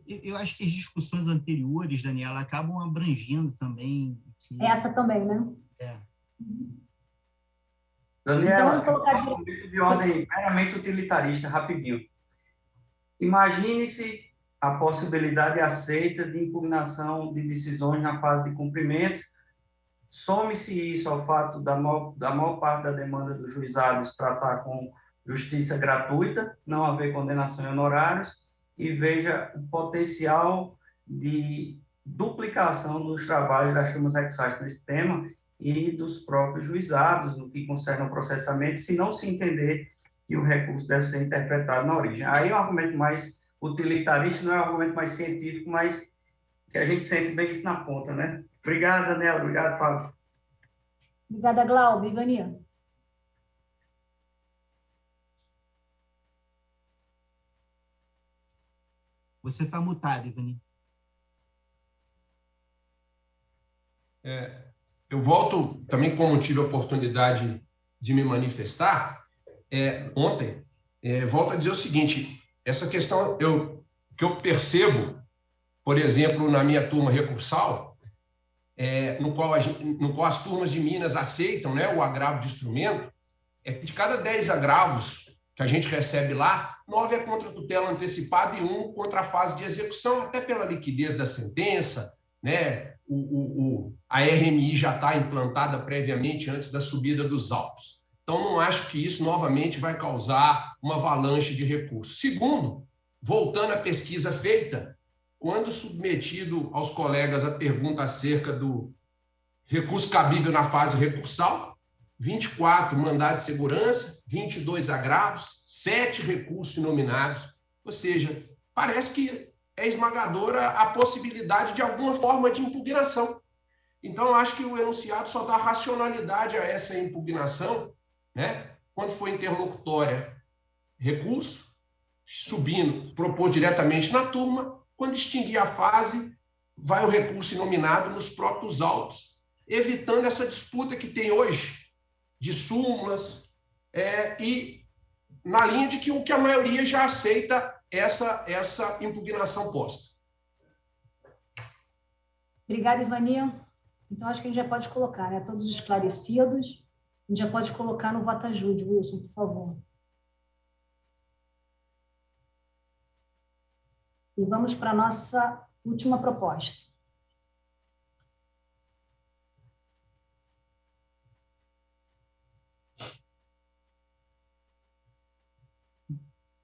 Eu acho que as discussões anteriores, Daniela, acabam abrangendo também... Essa também, né? Daniela, então, um argumento de ordem meramente utilitarista, rapidinho. Imagine-se a possibilidade aceita de impugnação de decisões na fase de cumprimento. Some-se isso ao fato da maior parte da demanda dos juizados tratar com justiça gratuita, não haver condenação em honorários, e veja o potencial de duplicação dos trabalhos das turmas recursais nesse tema e dos próprios juizados, no que concerne ao processamento, se não se entender que o recurso deve ser interpretado na origem. Aí é um argumento mais utilitarista, não é um argumento mais científico, mas que a gente sente bem isso na ponta, né? Obrigado, Daniela. Obrigado, Fábio. Obrigada, Glauber. Ivania. Você está mutado, Ivania. Eu volto também, como tive a oportunidade de me manifestar ontem, volto a dizer o seguinte, essa questão que eu percebo, por exemplo, na minha turma recursal, no qual as turmas de Minas aceitam, né, o agravo de instrumento, é que de cada 10 agravos que a gente recebe lá, 9 é contra tutela antecipada e 1 contra a fase de execução, até pela liquidez da sentença, né? A RMI já está implantada previamente antes da subida dos autos. Então, não acho que isso novamente vai causar uma avalanche de recursos. Segundo, voltando à pesquisa feita, quando submetido aos colegas a pergunta acerca do recurso cabível na fase recursal, 24 mandados de segurança, 22 agravos, 7 recursos inominados, ou seja, parece que é esmagadora a possibilidade de alguma forma de impugnação. Então, acho que o enunciado só dá racionalidade a essa impugnação, né? Quando for interlocutória, recurso, subindo, propor diretamente na turma, quando extinguir a fase, vai o recurso inominado nos próprios autos, evitando essa disputa que tem hoje de súmulas, e na linha de que a maioria já aceita essa impugnação posta. Obrigada, Ivania. Então, acho que a gente já pode colocar, né? Todos esclarecidos. A gente já pode colocar no voto ajude, Wilson, por favor. E vamos para a nossa última proposta.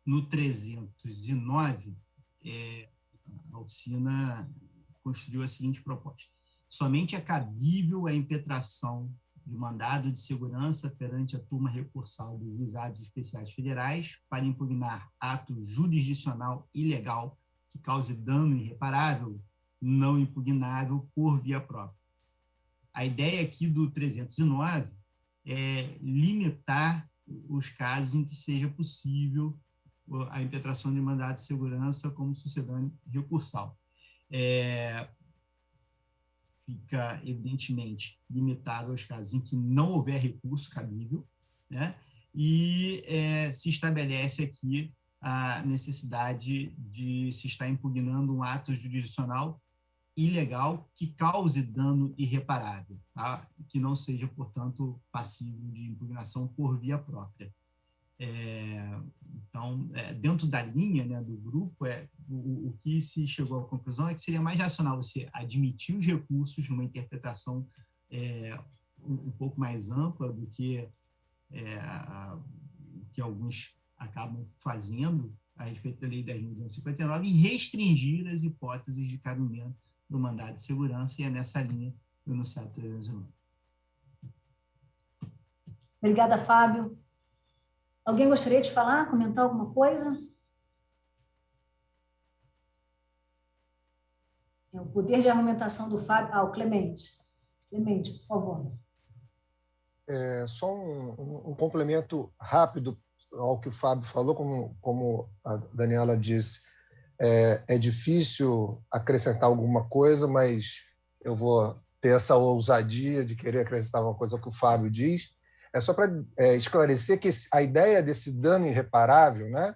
No 309, a oficina construiu a seguinte proposta. Somente é cabível a impetração de mandado de segurança perante a turma recursal dos juizados especiais federais para impugnar ato jurisdicional ilegal que cause dano irreparável, não impugnável por via própria. A ideia aqui do 309 é limitar os casos em que seja possível a impetração de mandado de segurança como sucedâneo recursal. Fica, evidentemente, limitado aos casos em que não houver recurso cabível, né? E se estabelece aqui a necessidade de se estar impugnando um ato jurisdicional ilegal que cause dano irreparável, tá? Que não seja, portanto, passível de impugnação por via própria. Então, dentro da linha, né, do grupo, o que se chegou à conclusão é que seria mais racional você admitir os recursos numa interpretação um pouco mais ampla do que alguns acabam fazendo a respeito da Lei 10.259 e restringir as hipóteses de cabimento do mandado de segurança, e é nessa linha do enunciado 309. Obrigada, Fábio. Alguém gostaria de falar, comentar alguma coisa? O poder de argumentação do Fábio. O Clemente. Clemente, por favor. Só um complemento rápido ao que o Fábio falou, como a Daniela disse. É difícil acrescentar alguma coisa, mas eu vou ter essa ousadia de querer acrescentar uma coisa ao que o Fábio diz. É só para esclarecer que a ideia desse dano irreparável, né,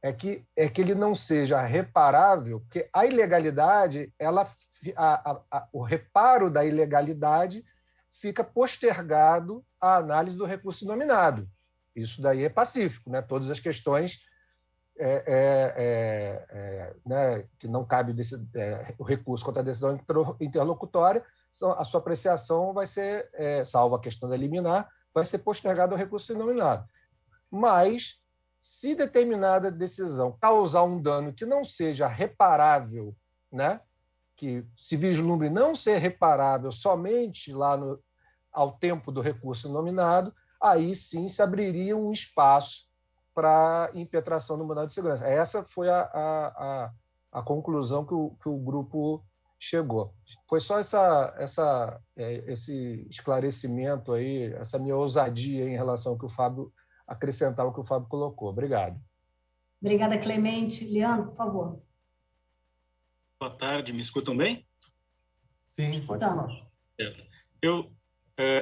é que ele não seja reparável, porque a ilegalidade, o reparo da ilegalidade fica postergado à análise do recurso nominado. Isso daí é pacífico, né? Todas as questões né, que não cabe o recurso contra a decisão interlocutória, a sua apreciação vai ser, salvo a questão da liminar, vai ser postergado ao recurso nominado. Mas, se determinada decisão causar um dano que não seja reparável, né, que se vislumbre não ser reparável somente lá ao tempo do recurso nominado, aí sim se abriria um espaço para impetração do mandado de segurança. Essa foi a conclusão que o grupo chegou. Foi só esse esclarecimento aí, essa minha ousadia em relação ao que o Fábio acrescentar, o que o Fábio colocou. Obrigado. Obrigada, Clemente. Leandro, por favor. Boa tarde, me escutam bem? Sim, pode falar.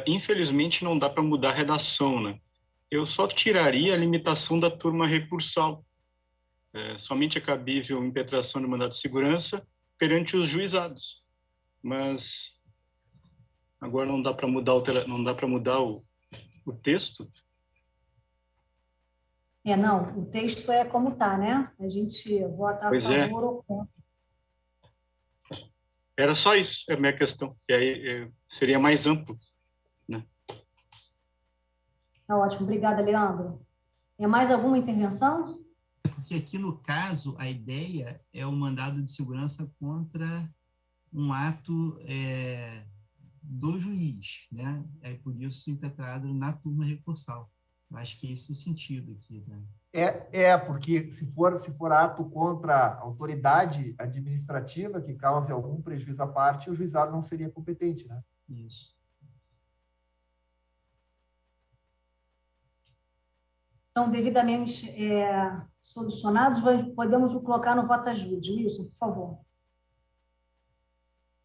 Infelizmente, não dá para mudar a redação, né? Eu só tiraria a limitação da turma recursal. Somente é cabível impetração de mandado de segurança perante os juizados. Mas agora não dá para mudar o texto? Não, o texto é como está, né? A gente vota a favor ou contra. Era só isso, é a minha questão. E aí seria mais amplo, né? Tá ótimo, obrigada, Leandro. Tem mais alguma intervenção? Porque aqui, no caso, a ideia é o mandado de segurança contra um ato do juiz, né? É por isso impetrado na turma recursal. Eu acho que é esse o sentido aqui, né? Porque se for ato contra a autoridade administrativa que cause algum prejuízo à parte, o juizado não seria competente, né? Isso. Então, devidamente solucionados, podemos colocar no voto júri. Wilson, por favor.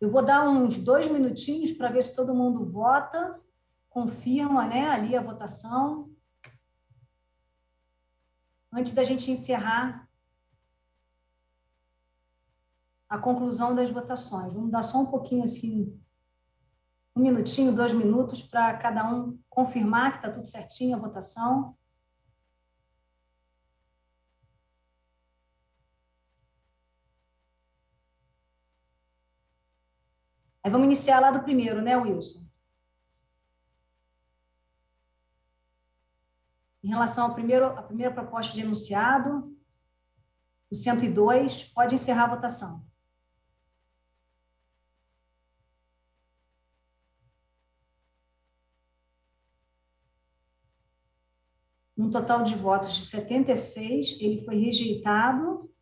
Eu vou dar uns 2 minutinhos para ver se todo mundo vota, confirma, né, ali a votação, antes da gente encerrar a conclusão das votações. Vamos dar só um pouquinho, assim, 1 minutinho, 2 minutos, para cada um confirmar que está tudo certinho a votação. Aí vamos iniciar lá do primeiro, né, Wilson? Em relação à primeira proposta de enunciado, o 102, pode encerrar a votação. Um total de votos de 76, ele foi rejeitado.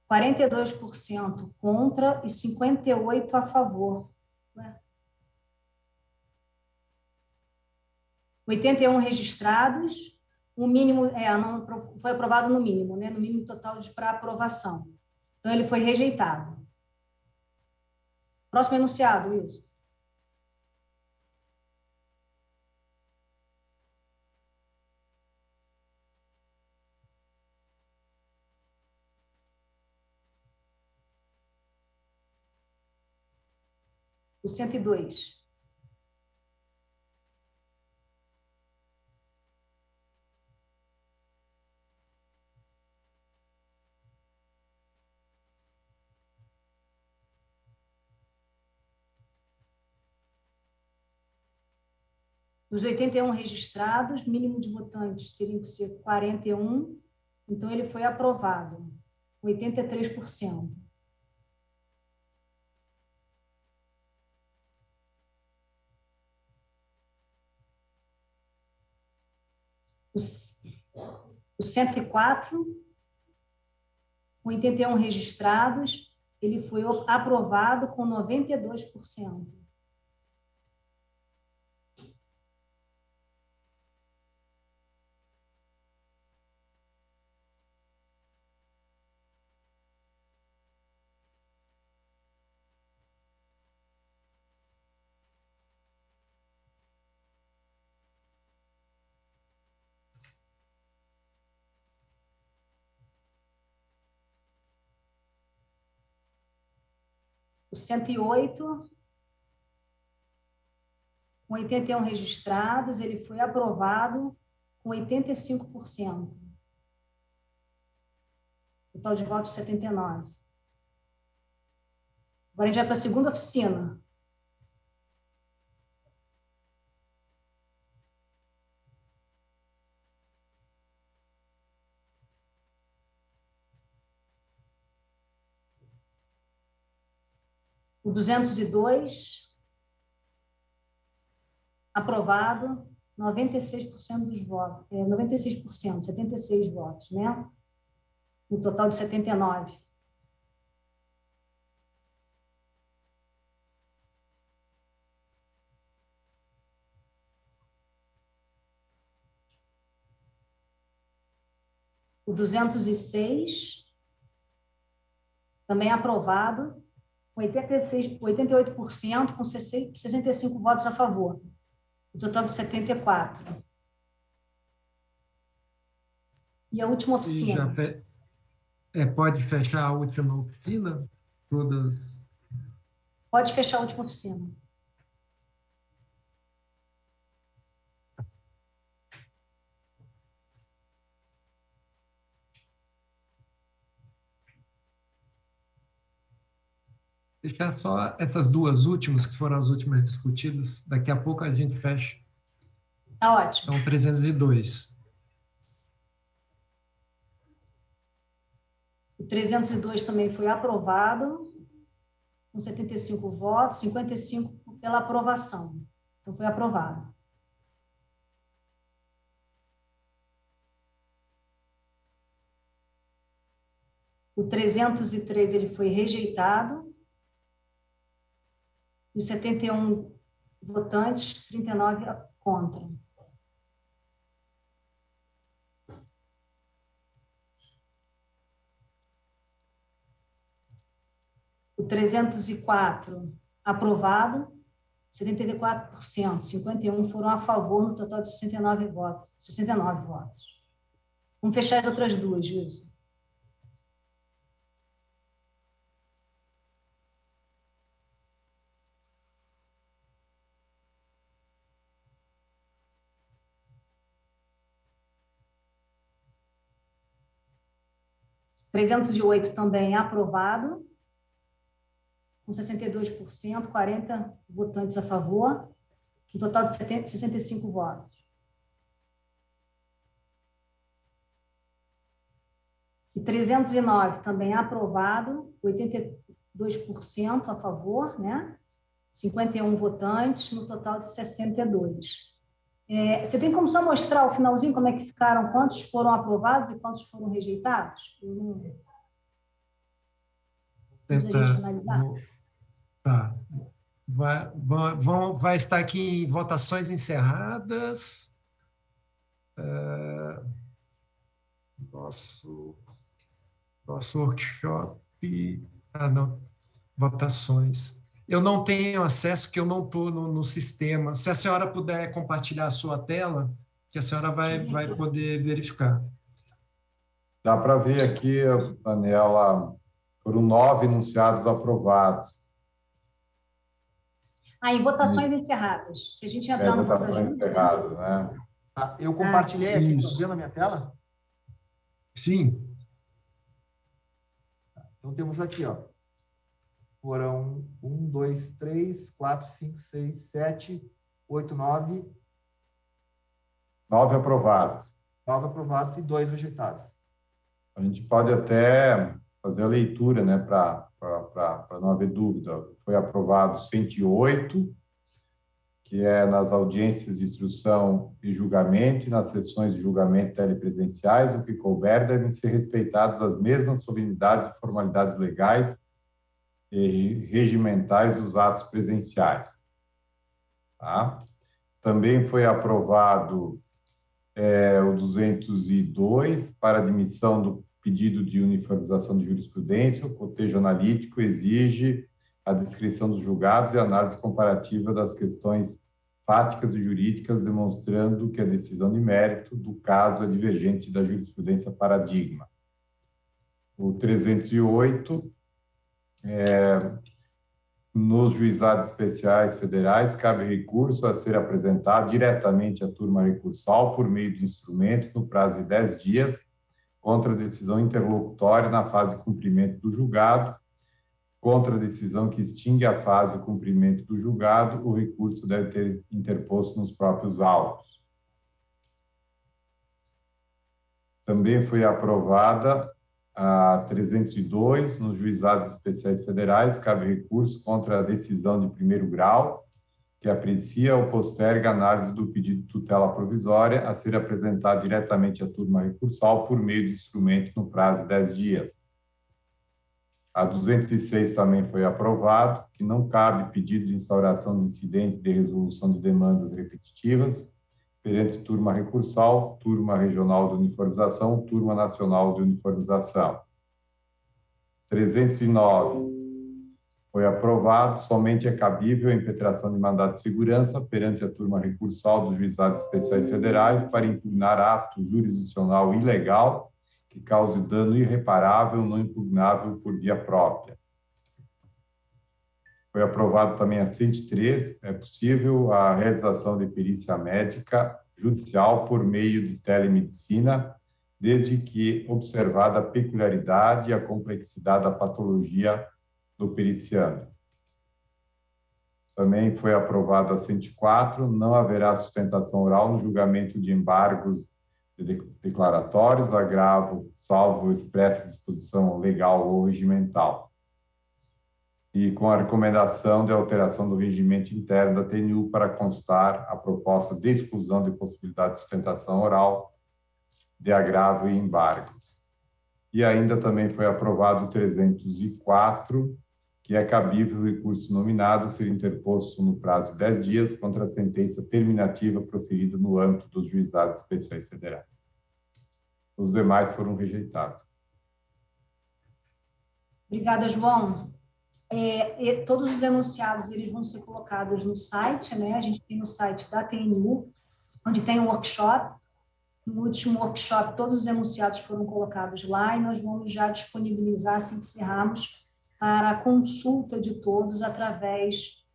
42% contra e 58% a favor. 81 registrados, o mínimo, não foi aprovado no mínimo, né? No mínimo total para aprovação. Então, ele foi rejeitado. Próximo enunciado, Wilson. O 102. Dos 81 registrados, mínimo de votantes teriam que ser 41, então ele foi aprovado, 83%. O 104, com 81 registrados, ele foi aprovado com 92%. O 108, com 81 registrados, ele foi aprovado com 85%. Total de votos, 79. Agora a gente vai para a segunda oficina. O 202, aprovado, 96% dos votos, 96%, 76 votos, né? No total de 79. O 206, também aprovado, 88%, com 65 votos a favor. O total de 74. E a última oficina? Pode fechar a última oficina? Todas. Pode fechar a última oficina. Deixar só essas duas últimas, que foram as últimas discutidas. Daqui a pouco a gente fecha. Tá ótimo. Então, 302. O 302 também foi aprovado, com 75 votos, 55 pela aprovação. Então, foi aprovado. O 303, ele foi rejeitado. Dos 71 votantes, 39 contra. O 304, aprovado, 74%, 51 foram a favor, no total de 69 votos. Vamos fechar as outras duas, Gilson. O 308 também aprovado, com 62%, 40 votantes a favor, um total de 65 votos. E 309 também aprovado, 82% a favor, né? 51 votantes, no total de 62. Você tem como só mostrar o finalzinho como é que ficaram, quantos foram aprovados e quantos foram rejeitados? Antes da gente finalizar. Tá. Vai estar aqui em votações encerradas. Nosso workshop. Não. Votações. Eu não tenho acesso, porque eu não estou no sistema. Se a senhora puder compartilhar a sua tela, que a senhora vai poder verificar. Dá para ver aqui, Daniela, foram 9 enunciados aprovados. Em votações encerradas. Se a gente entrar no votações encerradas, né? Eu compartilhei aqui, estou vendo a minha tela? Sim. Então, temos aqui, ó. Foram 1, 2, 3, 4, 5, 6, 7, 8, 9, 9 aprovados. 9 aprovados e 2 rejeitados. A gente pode até fazer a leitura, né, para não haver dúvida. Foi aprovado 108, que é nas audiências de instrução e julgamento e nas sessões de julgamento telepresenciais, o que couber, devem ser respeitadas as mesmas solenidades e formalidades legais e regimentais dos atos presenciais. Tá? Também foi aprovado o 202 para admissão do pedido de uniformização de jurisprudência. O cotejo analítico exige a descrição dos julgados e a análise comparativa das questões fáticas e jurídicas, demonstrando que a decisão de mérito do caso é divergente da jurisprudência paradigma. O 308, nos juizados especiais federais, cabe recurso a ser apresentado diretamente à turma recursal por meio de instrumento no prazo de 10 dias contra a decisão interlocutória na fase de cumprimento do julgado. Contra a decisão que extingue a fase de cumprimento do julgado, o recurso deve ter interposto nos próprios autos. Também foi aprovada a 302, nos juizados especiais federais, cabe recurso contra a decisão de primeiro grau, que aprecia ou posterga a análise do pedido de tutela provisória a ser apresentado diretamente à turma recursal por meio de instrumento no prazo de 10 dias. A 206 também foi aprovado, que não cabe pedido de instauração de incidente de resolução de demandas repetitivas perante turma recursal, turma regional de uniformização, turma nacional de uniformização. 309 foi aprovado, somente é cabível a impetração de mandado de segurança perante a turma recursal dos juizados especiais federais para impugnar ato jurisdicional ilegal que cause dano irreparável, não impugnável por via própria. Foi aprovado também a 103, é possível a realização de perícia médica judicial por meio de telemedicina, desde que observada a peculiaridade e a complexidade da patologia do periciando. Também foi aprovado a 104, não haverá sustentação oral no julgamento de embargos declaratórios, agravo, salvo expressa disposição legal ou regimental. E com a recomendação de alteração do regimento interno da TNU para constar a proposta de exclusão de possibilidade de sustentação oral, de agravo e embargos. E ainda também foi aprovado o 304, que é cabível o recurso nominado a ser interposto no prazo de 10 dias contra a sentença terminativa proferida no âmbito dos juizados especiais federais. Os demais foram rejeitados. Obrigada, João. Todos os enunciados eles vão ser colocados no site, né? A gente tem no site da TNU, onde tem um workshop. No último workshop, todos os enunciados foram colocados lá e nós vamos já disponibilizar, assim que encerrarmos, para a consulta de todos através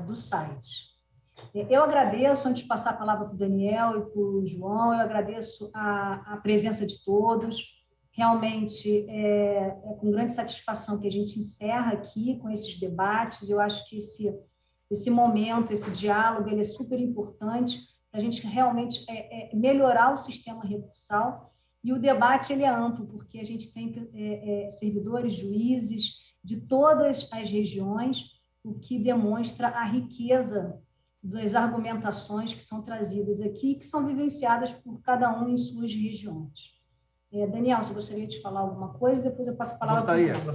do site. Eu agradeço, antes de passar a palavra para o Daniel e para o João, eu agradeço a presença de todos. Realmente é com grande satisfação que a gente encerra aqui com esses debates. Eu acho que esse momento, esse diálogo, ele é super importante para a gente realmente melhorar o sistema recursal. E o debate ele é amplo, porque a gente tem servidores, juízes de todas as regiões, o que demonstra a riqueza das argumentações que são trazidas aqui, que são vivenciadas por cada um em suas regiões. Daniel, você gostaria de falar alguma coisa? Depois eu passo a palavra para o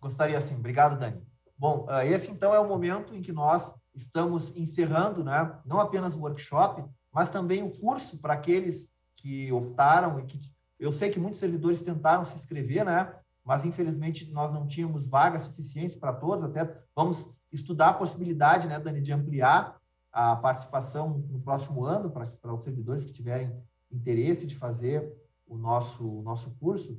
Gostaria sim. Obrigado, Dani. Bom, esse então é o momento em que nós estamos encerrando, né, não apenas o workshop, mas também o curso para aqueles que optaram e que eu sei que muitos servidores tentaram se inscrever, né, mas infelizmente nós não tínhamos vagas suficientes para todos, até vamos estudar a possibilidade, né, Dani, de ampliar a participação no próximo ano para os servidores que tiverem interesse de fazer o nosso curso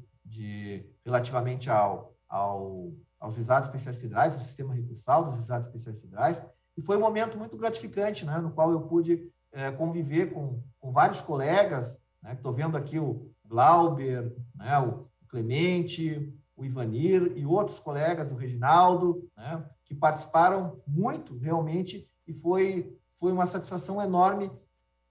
relativamente aos juizados especiais federais, ao sistema recursal dos juizados especiais federais, e foi um momento muito gratificante, né, no qual eu pude conviver com vários colegas, né, estou vendo aqui o Glauber, né, o Clemente, o Ivanir e outros colegas, o Reginaldo, né, que participaram muito, realmente, e foi uma satisfação enorme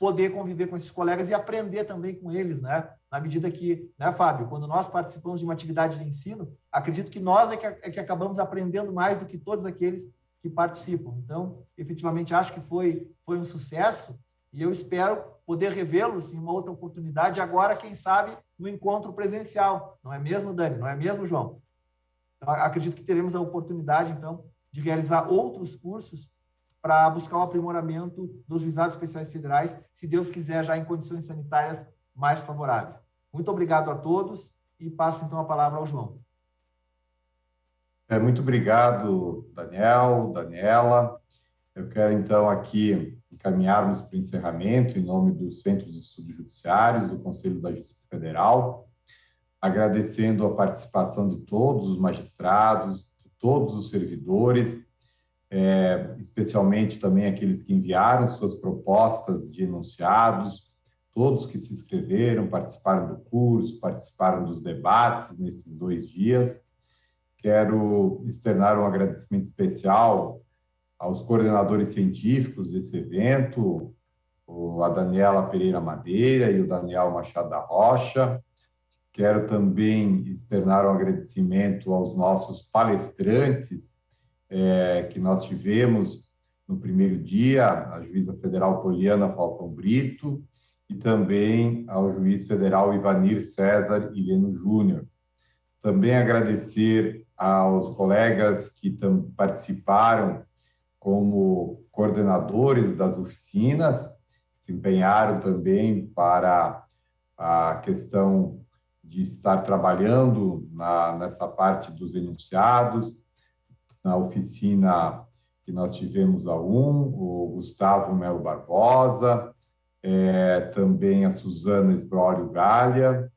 poder conviver com esses colegas e aprender também com eles, né? Na medida que, né, Fábio, quando nós participamos de uma atividade de ensino, acredito que nós é que acabamos aprendendo mais do que todos aqueles que participam. Então, efetivamente, acho que foi um sucesso e eu espero poder revê-los em uma outra oportunidade, agora, quem sabe, no encontro presencial. Não é mesmo, Dani? Não é mesmo, João? Então, acredito que teremos a oportunidade, então, de realizar outros cursos para buscar o aprimoramento dos juizados especiais federais, se Deus quiser, já em condições sanitárias mais favoráveis. Muito obrigado a todos e passo, então, a palavra ao João. Muito obrigado, Daniel, Daniela. Eu quero, então, aqui encaminharmos para o encerramento, em nome dos Centros de Estudos Judiciários, do Conselho da Justiça Federal, agradecendo a participação de todos os magistrados, de todos os servidores, especialmente também aqueles que enviaram suas propostas de enunciados, todos que se inscreveram, participaram do curso, participaram dos debates nesses 2 dias. Quero externar um agradecimento especial aos coordenadores científicos desse evento, a Daniela Pereira Madeira e o Daniel Machado da Rocha. Quero também externar um agradecimento aos nossos palestrantes que nós tivemos no primeiro dia, a juíza federal Poliana Falcão Brito e também ao juiz federal Ivanir César Ireno Júnior. Também agradecer aos colegas que participaram como coordenadores das oficinas, se empenharam também para a questão de estar trabalhando nessa parte dos enunciados. Na oficina que nós tivemos o Gustavo Melo Barbosa, também a Suzana Esbrório Galha,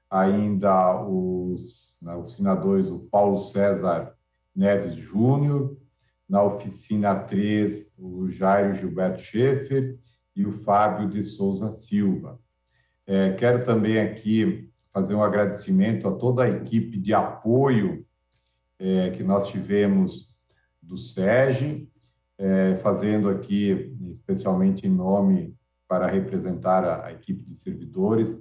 ainda os oficinadores, o Paulo César Neves Júnior, na oficina 3, o Jairo Gilberto Schaefer e o Fábio de Souza Silva. Quero também aqui fazer um agradecimento a toda a equipe de apoio que nós tivemos do SEGE, fazendo aqui, especialmente em nome para representar a equipe de servidores,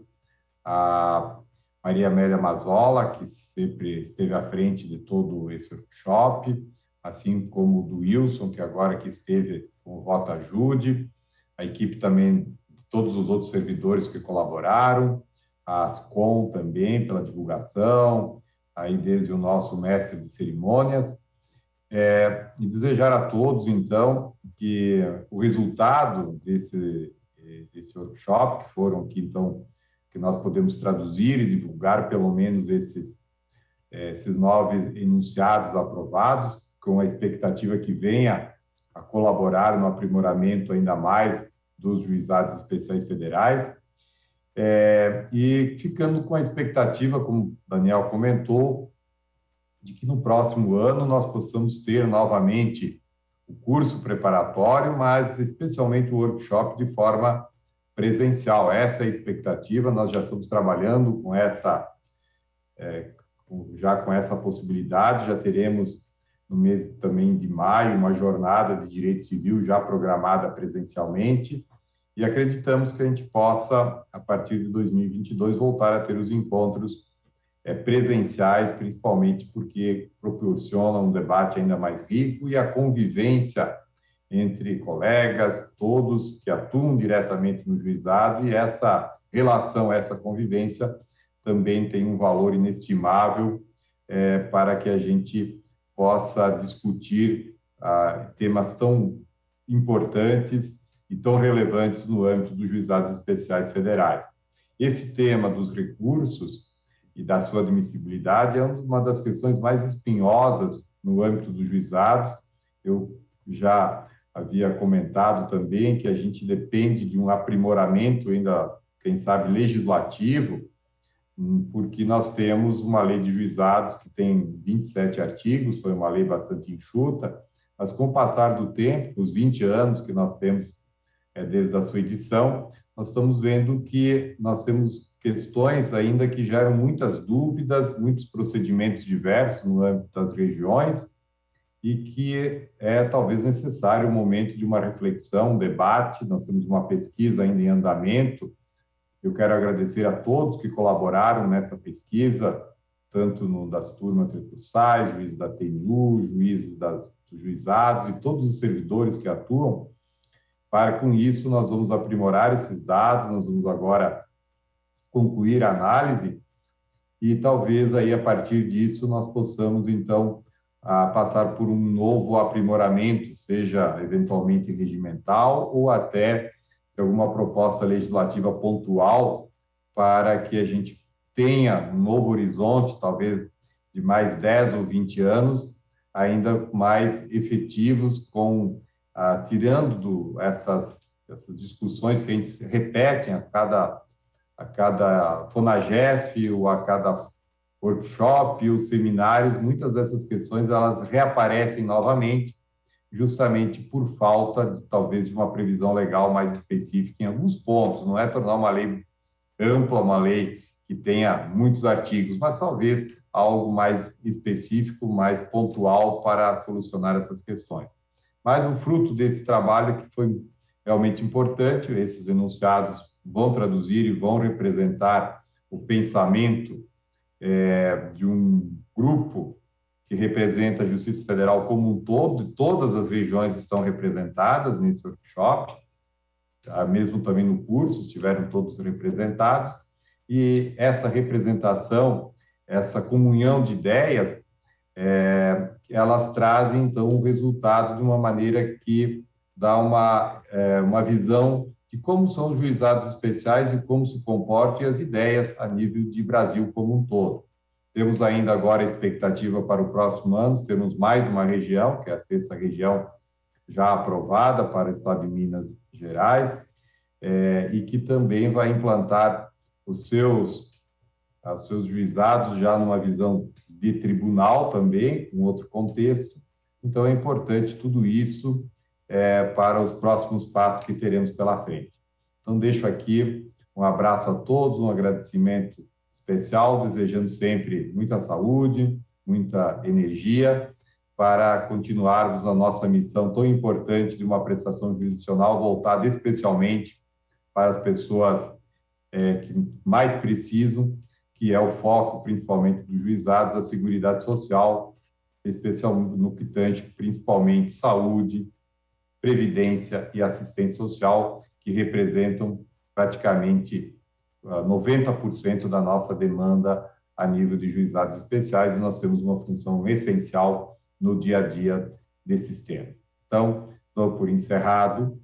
a Maria Amélia Mazola, que sempre esteve à frente de todo esse workshop, assim como o do Wilson, que agora que esteve com o Vota Ajude, a equipe também de todos os outros servidores que colaboraram, a Ascom também pela divulgação, aí desde o nosso mestre de cerimônias, e desejar a todos, então, que o resultado desse workshop, que nós podemos traduzir e divulgar pelo menos esses 9 enunciados aprovados, com a expectativa que venha a colaborar no aprimoramento ainda mais dos juizados especiais federais, e ficando com a expectativa, como o Daniel comentou, de que no próximo ano nós possamos ter novamente o curso preparatório, mas especialmente o workshop de forma presencial. Essa é a expectativa, nós já estamos trabalhando com essa possibilidade, já teremos no mês também de maio uma jornada de direito civil já programada presencialmente, e acreditamos que a gente possa, a partir de 2022, voltar a ter os encontros presenciais, principalmente porque proporcionam um debate ainda mais rico e a convivência entre colegas, todos que atuam diretamente no juizado, e essa relação, essa convivência também tem um valor inestimável para que a gente possa discutir temas tão importantes e tão relevantes no âmbito dos juizados especiais federais. Esse tema dos recursos e da sua admissibilidade é uma das questões mais espinhosas no âmbito dos juizados. Eu já havia comentado também que a gente depende de um aprimoramento ainda, quem sabe, legislativo, porque nós temos uma lei de juizados que tem 27 artigos, foi uma lei bastante enxuta, mas com o passar do tempo, os 20 anos que nós temos desde a sua edição, nós estamos vendo que nós temos questões ainda que geram muitas dúvidas, muitos procedimentos diversos no âmbito das regiões, e que é talvez necessário um momento de uma reflexão, um debate. Nós temos uma pesquisa ainda em andamento. Eu quero agradecer a todos que colaboraram nessa pesquisa, tanto das turmas recursais, juízes da TNU, juízes dos juizados e todos os servidores que atuam. Para com isso, nós vamos aprimorar esses dados, nós vamos agora concluir a análise e talvez aí a partir disso nós possamos então passar por um novo aprimoramento, seja eventualmente regimental ou até alguma proposta legislativa pontual para que a gente tenha um novo horizonte, talvez de mais 10 ou 20 anos, ainda mais efetivos, tirando essas discussões que a gente repete a cada FONAGEF ou a cada workshop ou seminários. Muitas dessas questões elas reaparecem novamente, justamente por falta, talvez, de uma previsão legal mais específica em alguns pontos. Não é tornar uma lei ampla, uma lei que tenha muitos artigos, mas talvez algo mais específico, mais pontual para solucionar essas questões. Mas o fruto desse trabalho que foi realmente importante, esses enunciados vão traduzir e vão representar o pensamento de um grupo que representa a Justiça Federal como um todo, todas as regiões estão representadas nesse workshop, mesmo também no curso, estiveram todos representados, e essa representação, essa comunhão de ideias, elas trazem, então, o resultado de uma maneira que dá uma visão de como são os juizados especiais e como se comportam e as ideias a nível de Brasil como um todo. Temos ainda agora a expectativa para o próximo ano, temos mais uma região, que é a 6ª região, já aprovada para o Estado de Minas Gerais, e que também vai implantar os seus juizados já numa visão de tribunal também, um outro contexto. Então, é importante tudo isso para os próximos passos que teremos pela frente. Então, deixo aqui um abraço a todos, um agradecimento especial, desejando sempre muita saúde, muita energia, para continuarmos a nossa missão tão importante de uma prestação jurisdicional voltada especialmente para as pessoas que mais precisam, que é o foco principalmente dos juizados, a Seguridade Social, especialmente no que tange principalmente saúde, previdência e assistência social, que representam praticamente 90% da nossa demanda a nível de juizados especiais, e nós temos uma função essencial no dia a dia desses temas. Então, dou por encerrado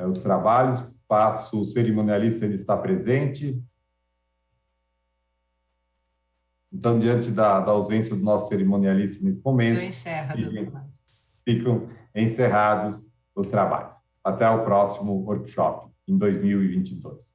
os trabalhos, passo o cerimonialista, ele está presente. Então, diante da ausência do nosso cerimonialista nesse momento, ficam encerrados os trabalhos. Até o próximo workshop, em 2022.